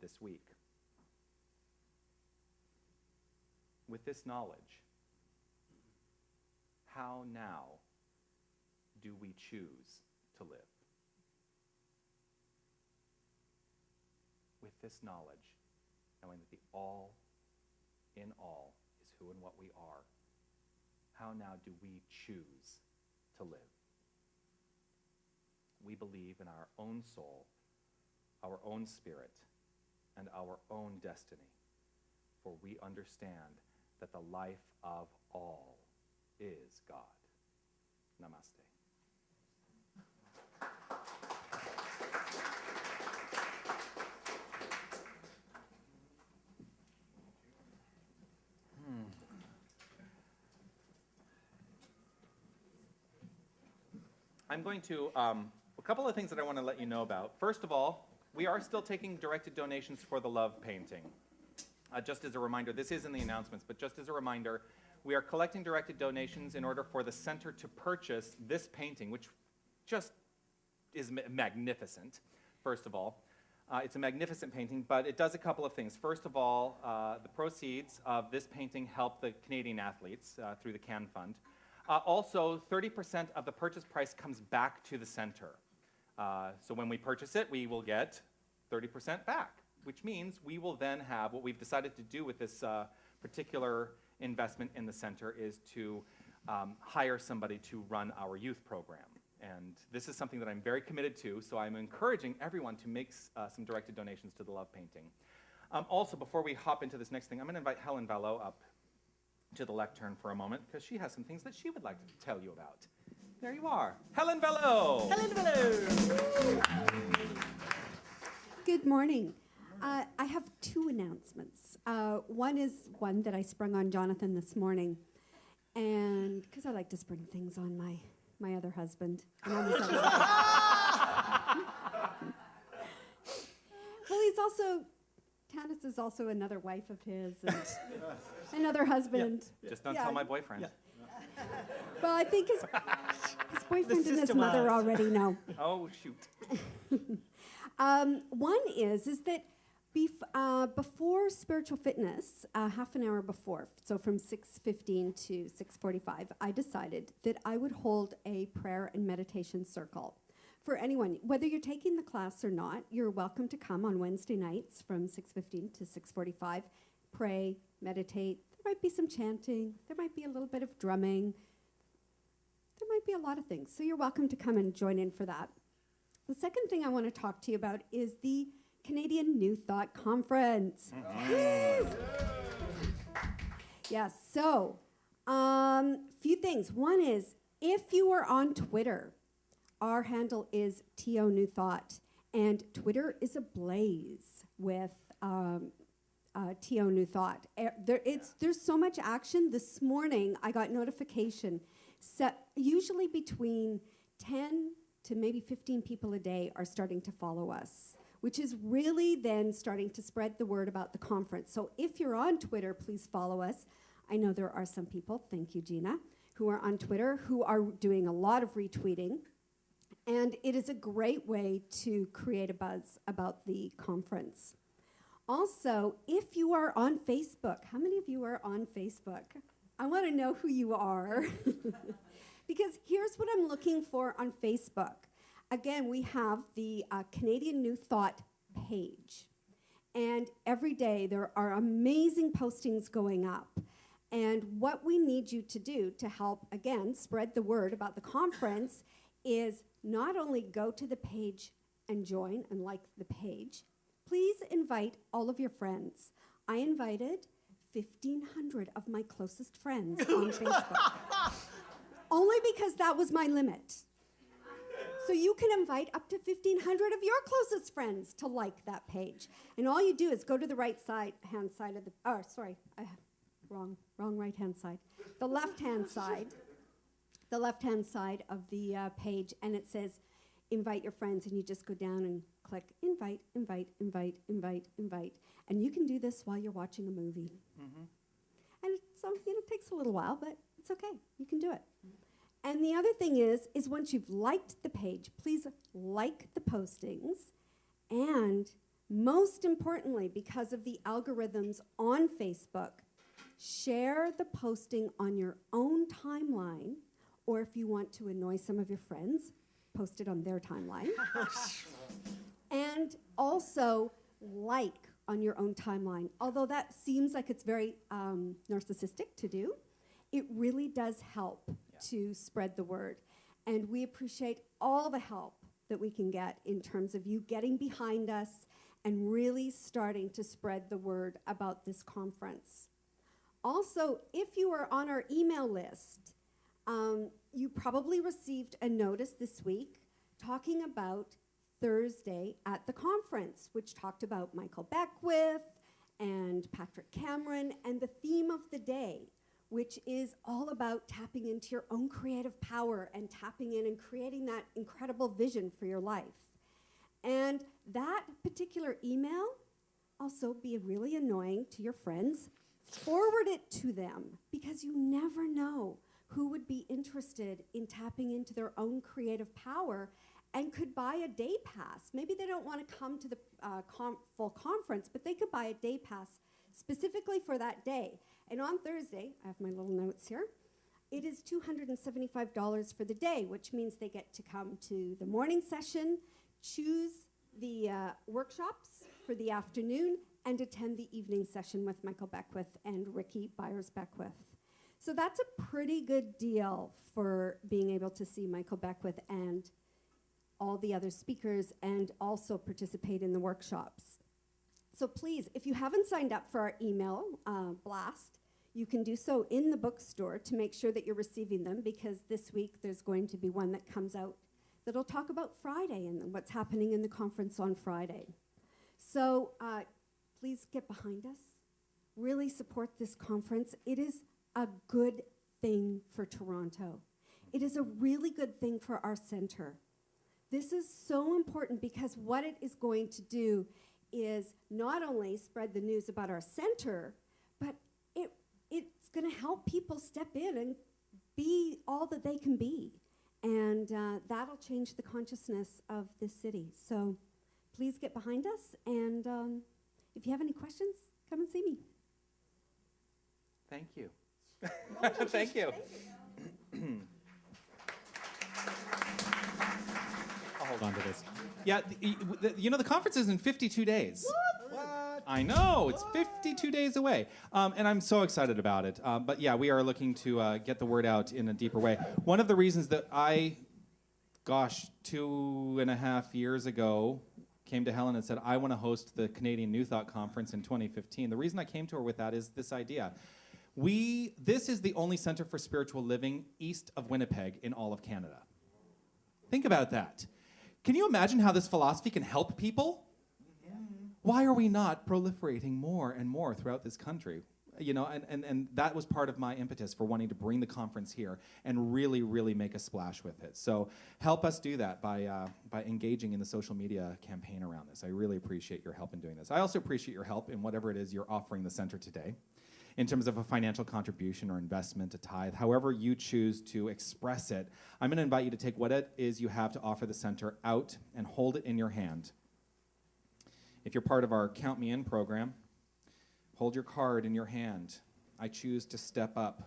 this week. With this knowledge, how now do we choose to live? With this knowledge, knowing that the all in all is who and what we are, how now do we choose to live? We believe in our own soul, our own spirit, and our own destiny, for we understand that the life of all is God. Namaste. I'm going to, a couple of things that I want to let you know about. First of all, we are still taking directed donations for the love painting. Just as a reminder, this is in the announcements, but just as a reminder, we are collecting directed donations in order for the center to purchase this painting, which just is magnificent, first of all. It's a magnificent painting, but it does a couple of things. First of all, the proceeds of this painting help the Canadian athletes through the CAN Fund. Also, 30% of the purchase price comes back to the center. So when we purchase it, we will get 30% back, which means we will then have, what we've decided to do with this particular investment in the center is to hire somebody to run our youth program. And this is something that I'm very committed to, so I'm encouraging everyone to make some directed donations to the love painting. Also, before we hop into this next thing, I'm going to invite Helen Velo up to the lectern for a moment, because she has some things that she would like to tell you about. There you are. Helen Velo! Helen Velo! Good morning. I have two announcements. One is one that I sprung on Jonathan this morning, and because I like to spring things on my other husband. And I'm his other husband. Well, he's also, Tanis is also another wife of his, and another husband. Just don't tell my boyfriend. Yeah. Well, I think his boyfriend and his mother sister-wives. already know. Oh, shoot. One is that before spiritual fitness, half an hour before, so from 6:15 to 6:45, I decided that I would hold a prayer and meditation circle. For anyone, whether you're taking the class or not, you're welcome to come on Wednesday nights from 6:15 to 6:45, pray, meditate. There might be some chanting. There might be a little bit of drumming. There might be a lot of things. So you're welcome to come and join in for that. The second thing I want to talk to you about is the Canadian New Thought Conference. Yes, so few things. One is, if you are on Twitter, our handle is TO New Thought, and Twitter is ablaze with TO New Thought. There's so much action. This morning, I got notification. Usually between 10 to maybe 15 people a day are starting to follow us, which is really then starting to spread the word about the conference. So if you're on Twitter, please follow us. I know there are some people, thank you, Gina, who are on Twitter who are doing a lot of retweeting. And it is a great way to create a buzz about the conference. Also, if you are on Facebook, how many of you are on Facebook? I want to know who you are. Because here's what I'm looking for on Facebook. Again, we have the Canadian New Thought page. And every day there are amazing postings going up. And what we need you to do to help, again, spread the word about the conference is not only go to the page and join and like the page, please invite all of your friends. I invited 1,500 of my closest friends on Facebook. Only because that was my limit. So you can invite up to 1,500 of your closest friends to like that page. And all you do is go to the right-hand side of the, wrong right-hand side. The left-hand side. The left-hand side of the page, and it says, invite your friends, and you just go down and click invite, invite, invite, invite, invite. And you can do this while you're watching a movie. Mm-hmm. And it takes a little while, but it's okay. You can do it. And the other thing is once you've liked the page, please like the postings. And most importantly, because of the algorithms on Facebook, share the posting on your own timeline, or if you want to annoy some of your friends, post it on their timeline. And also like on your own timeline. Although that seems like it's very narcissistic to do, it really does help to spread the word. And we appreciate all the help that we can get in terms of you getting behind us and really starting to spread the word about this conference. Also, if you are on our email list, you probably received a notice this week talking about Thursday at the conference, which talked about Michael Beckwith and Patrick Cameron, and the theme of the day, which is all about tapping into your own creative power and tapping in and creating that incredible vision for your life. And that particular email, also be really annoying to your friends. Forward it to them, because you never know who would be interested in tapping into their own creative power and could buy a day pass. Maybe they don't want to come to the full conference, but they could buy a day pass specifically for that day. And on Thursday, I have my little notes here, it is $275 for the day, which means they get to come to the morning session, choose the workshops for the afternoon, and attend the evening session with Michael Beckwith and Ricky Byers-Beckwith. So that's a pretty good deal for being able to see Michael Beckwith and all the other speakers and also participate in the workshops. So please, if you haven't signed up for our email blast, you can do so in the bookstore to make sure that you're receiving them, because this week there's going to be one that comes out that'll talk about Friday and what's happening in the conference on Friday. So please get behind us. Really support this conference. It is a good thing for Toronto. It is a really good thing for our center. This is so important because what it is going to do is not only spread the news about our center, but it's going to help people step in and be all that they can be. And that'll change the consciousness of this city. So please get behind us. And if you have any questions, come and see me. Thank you. Thank you. I'll hold on to this. Yeah, the conference is in 52 days. What? I know, it's 52 days away. And I'm so excited about it. But yeah, we are looking to get the word out in a deeper way. One of the reasons that 2.5 years ago, came to Helen and said, I want to host the Canadian New Thought Conference in 2015. The reason I came to her with that is this idea. This is the only center for spiritual living east of Winnipeg in all of Canada. Think about that. Can you imagine how this philosophy can help people? Why are we not proliferating more and more throughout this country? You know, and that was part of my impetus for wanting to bring the conference here and really, really make a splash with it. So help us do that by engaging in the social media campaign around this. I really appreciate your help in doing this. I also appreciate your help in whatever it is you're offering the center today, in terms of a financial contribution or investment, a tithe, however you choose to express it. I'm going to invite you to take what it is you have to offer the center out and hold it in your hand. If you're part of our Count Me In program, hold your card in your hand. I choose to step up.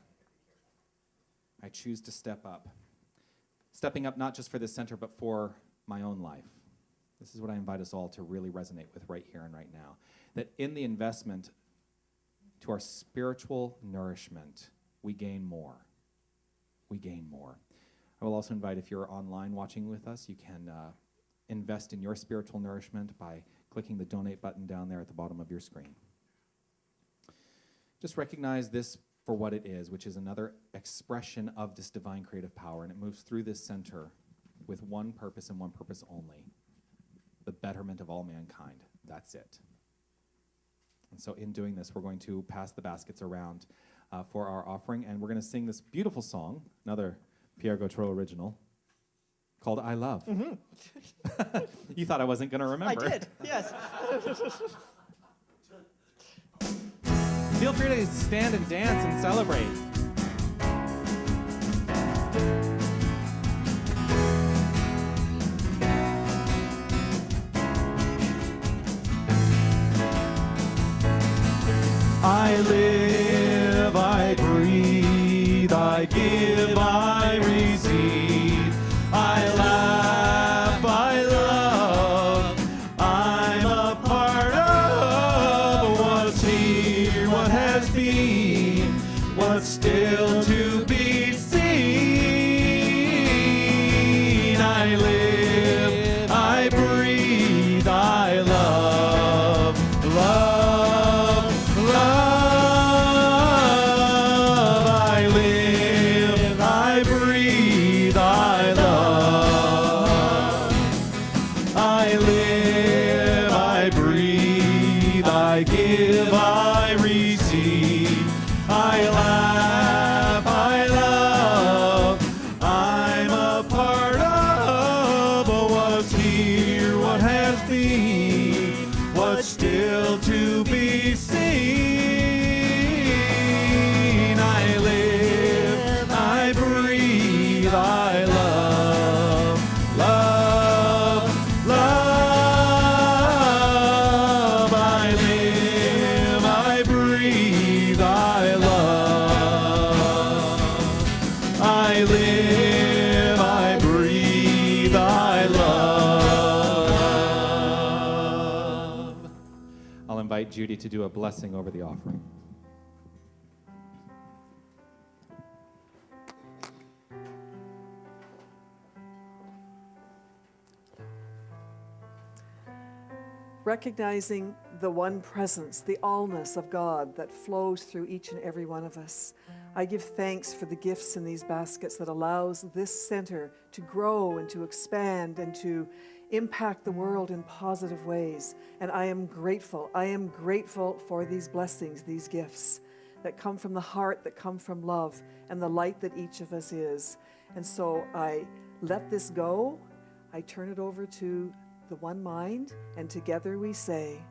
I choose to step up. Stepping up not just for this center, but for my own life. This is what I invite us all to really resonate with right here and right now. That in the investment to our spiritual nourishment, we gain more. We gain more. I will also invite, if you're online watching with us, you can invest in your spiritual nourishment by clicking the donate button down there at the bottom of your screen. Just recognize this for what it is, which is another expression of this divine creative power, and it moves through this center with one purpose and one purpose only: the betterment of all mankind. That's it. And so in doing this, we're going to pass the baskets around for our offering, and we're going to sing this beautiful song, another Pierre Gautreau original, called I Love. Mm-hmm. You thought I wasn't going to remember. I did, yes. Feel free to stand and dance and celebrate. I live, I breathe, I give, I receive, I laugh, I love, I'm a part of what's here, what has been, what's still to be seen. I live, I breathe, I love, love. I live, I breathe, I love. I live, I breathe, I give, I receive, I laugh, I love. I'm a part of what's here, what has been, what's still to be seen. I live, I breathe, I love, love, love. I live, I breathe, I love. I live, I breathe, I love. I'll invite Judy to do a blessing over the offering. Recognizing the one presence, the allness of God that flows through each and every one of us, I give thanks for the gifts in these baskets that allows this center to grow and to expand and to impact the world in positive ways. And I am grateful. I am grateful for these blessings, these gifts that come from the heart, that come from love, and the light that each of us is. And so I let this go. I turn it over to the one mind, and together we say,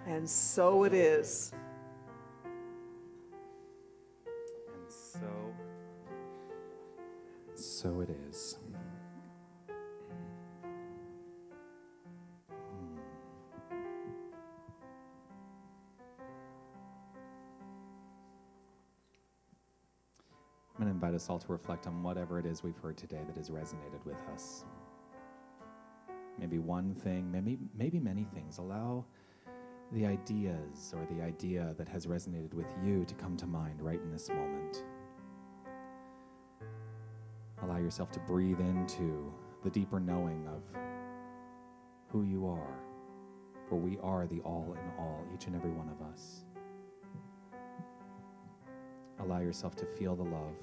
and so it is. And so it is. invite us all to reflect on whatever it is we've heard today that has resonated with us. Maybe one thing, maybe many things. Allow the ideas or the idea that has resonated with you to come to mind right in this moment. Allow yourself to breathe into the deeper knowing of who you are, for we are the all in all, each and every one of us. Allow yourself to feel the love.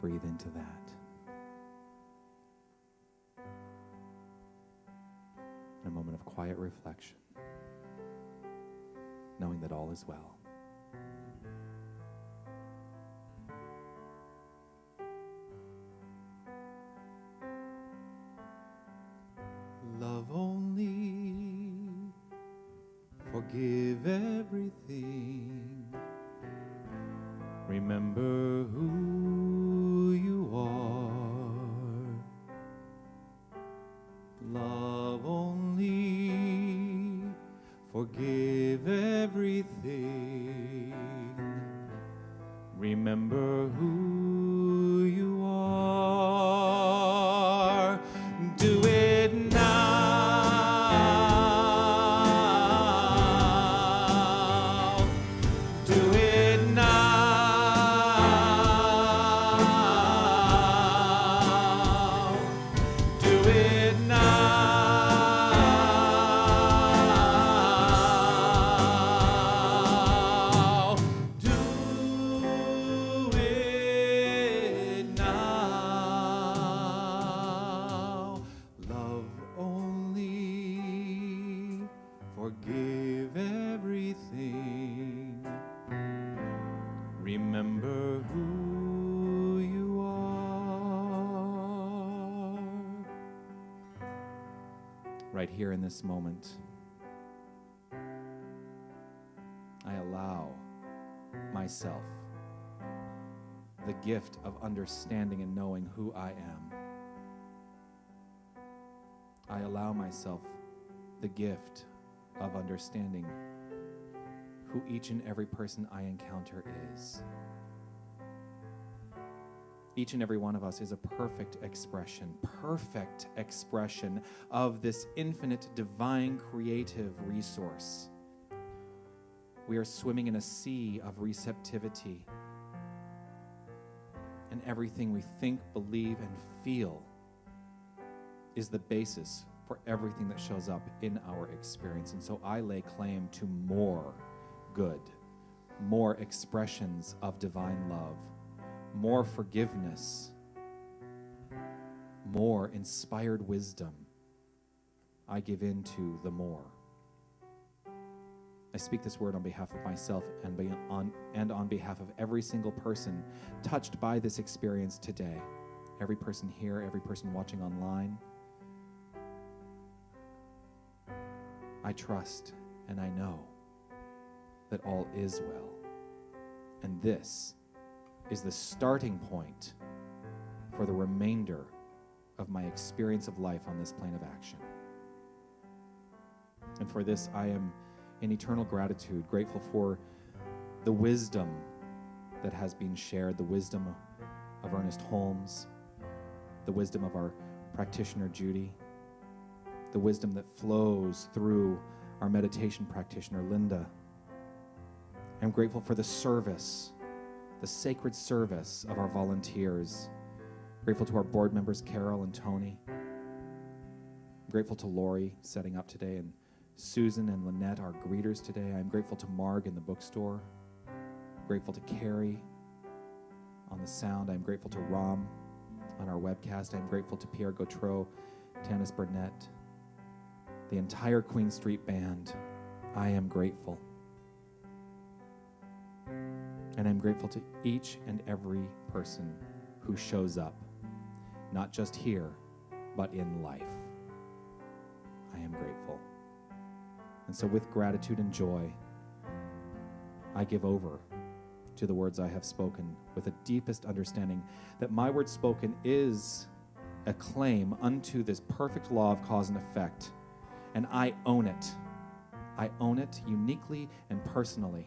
Breathe into that. A moment of quiet reflection, knowing that all is well. Love only, forgive everything. Remember who you are. Love only, forgive everything. Remember who you are. Do it now. Do it now. Do it now. Do it now. Love only, forgive everything. Remember who you are. Right here in this moment, I allow myself the gift of understanding and knowing who I am. I allow myself the gift of understanding who each and every person I encounter is. Each and every one of us is a perfect expression of this infinite, divine, creative resource. We are swimming in a sea of receptivity, and everything we think, believe, and feel is the basis for everything that shows up in our experience. And so I lay claim to more good, more expressions of divine love, more forgiveness, more inspired wisdom. I give in to the more. I speak this word on behalf of myself and on behalf of every single person touched by this experience today. Every person here, every person watching online. I trust and I know that all is well. And this is the starting point for the remainder of my experience of life on this plane of action. And for this, I am in eternal gratitude, grateful for the wisdom that has been shared, the wisdom of Ernest Holmes, the wisdom of our practitioner, Judy, the wisdom that flows through our meditation practitioner, Linda. I'm grateful for the service, the sacred service of our volunteers. Grateful to our board members, Carol and Tony. I'm grateful to Lori setting up today, and Susan and Lynette, our greeters today. I'm grateful to Marg in the bookstore. Grateful to Carrie on the sound. I'm grateful to Ram on our webcast. I'm grateful to Pierre Gautreau, Tanis Burnett, the entire Queen Street Band. I am grateful. And I'm grateful to each and every person who shows up, not just here, but in life. I am grateful. And so with gratitude and joy, I give over to the words I have spoken with the deepest understanding that my word spoken is a claim unto this perfect law of cause and effect, and I own it. I own it uniquely and personally.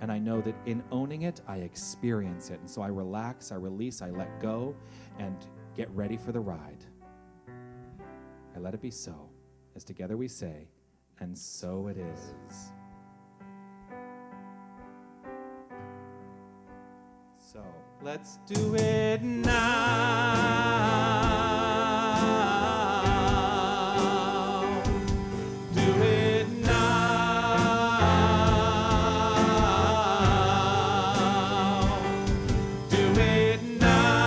And I know that in owning it, I experience it. And so I relax, I release, I let go, and get ready for the ride. I let it be so, as together we say, and so it is. So let's do it now. Do it now. Do it now.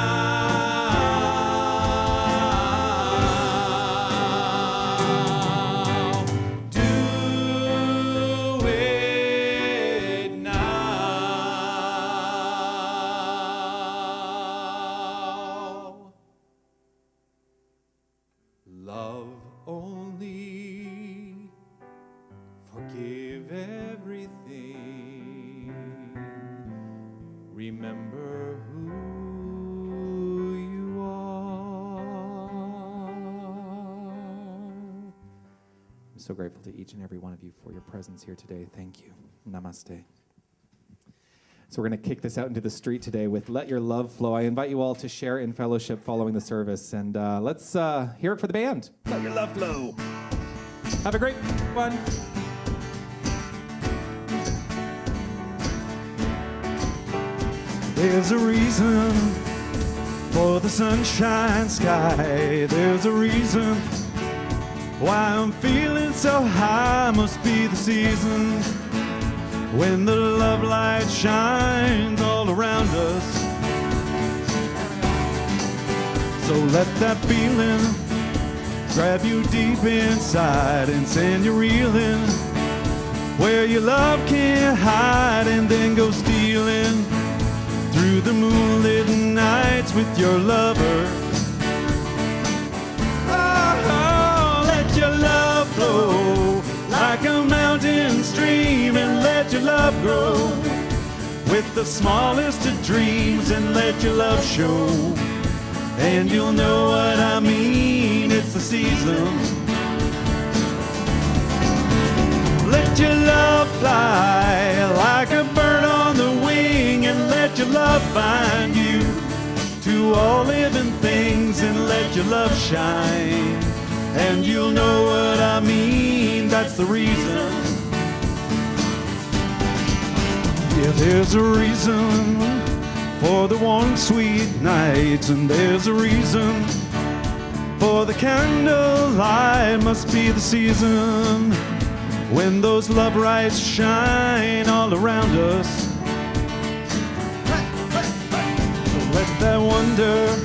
Do it now. Love only, forgive everything, remember who you are. I'm so grateful to each and every one of you for your presence here today. Thank you. Namaste. So we're going to kick this out into the street today with Let Your Love Flow. I invite you all to share in fellowship following the service. And let's hear it for the band. Let your love flow. Have a great one. There's a reason for the sunshine sky. There's a reason why I'm feeling so high. Must be the season when the love light shines all around us. So let that feeling grab you deep inside and send you reeling where your love can't hide, and then go stealing through the moonlit nights with your lover. Oh, let your love flow like a mountain stream, and let your love grow with the smallest of dreams, and let your love show. And you'll know what I mean, it's the season. Let your love fly like a bird on the wing, and let your love find you to all living things, and let your love shine. And you'll know what I mean, that's the reason. Yeah, there's a reason for the warm, sweet nights, and there's a reason for the candlelight. Must be the season when those love lights shine all around us. So let that wonder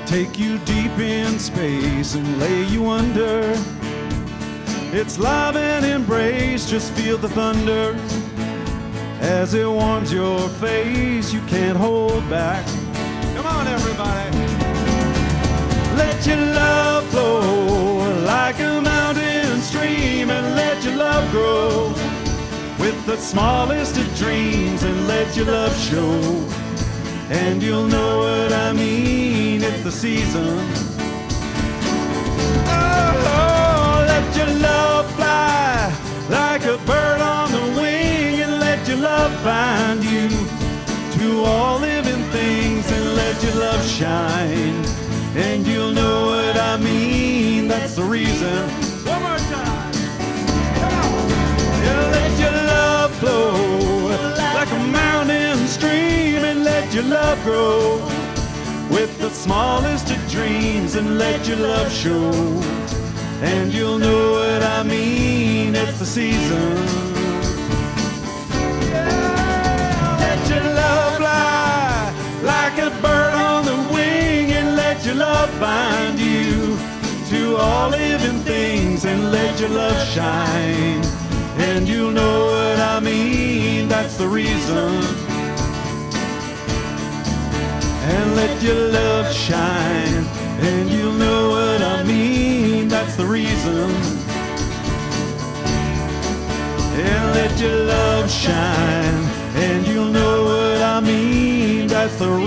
take you deep in space and lay you under. It's love and embrace, just feel the thunder as it warms your face. You can't hold back. Come on, everybody. Let your love flow like a mountain stream, and let your love grow with the smallest of dreams, and let your love show. And you'll know what I mean, it's the season. Oh, let your love fly like a bird on the wing, and let your love find you to all living things, and let your love shine. And you'll know what I mean, that's the reason. One more time. Come on. Yeah, let your love flow like a mountain stream, and let your love grow with the smallest of dreams, and let your love show. And you'll know what I mean, it's the season. Yeah. Let your love fly like a bird on the wing, and let your love find you to all living things, and let your love shine. And you'll know what I mean, that's the reason. And let your love shine, and you'll know what I mean, that's the reason. And let your love shine, and you'll know what I mean, that's the reason.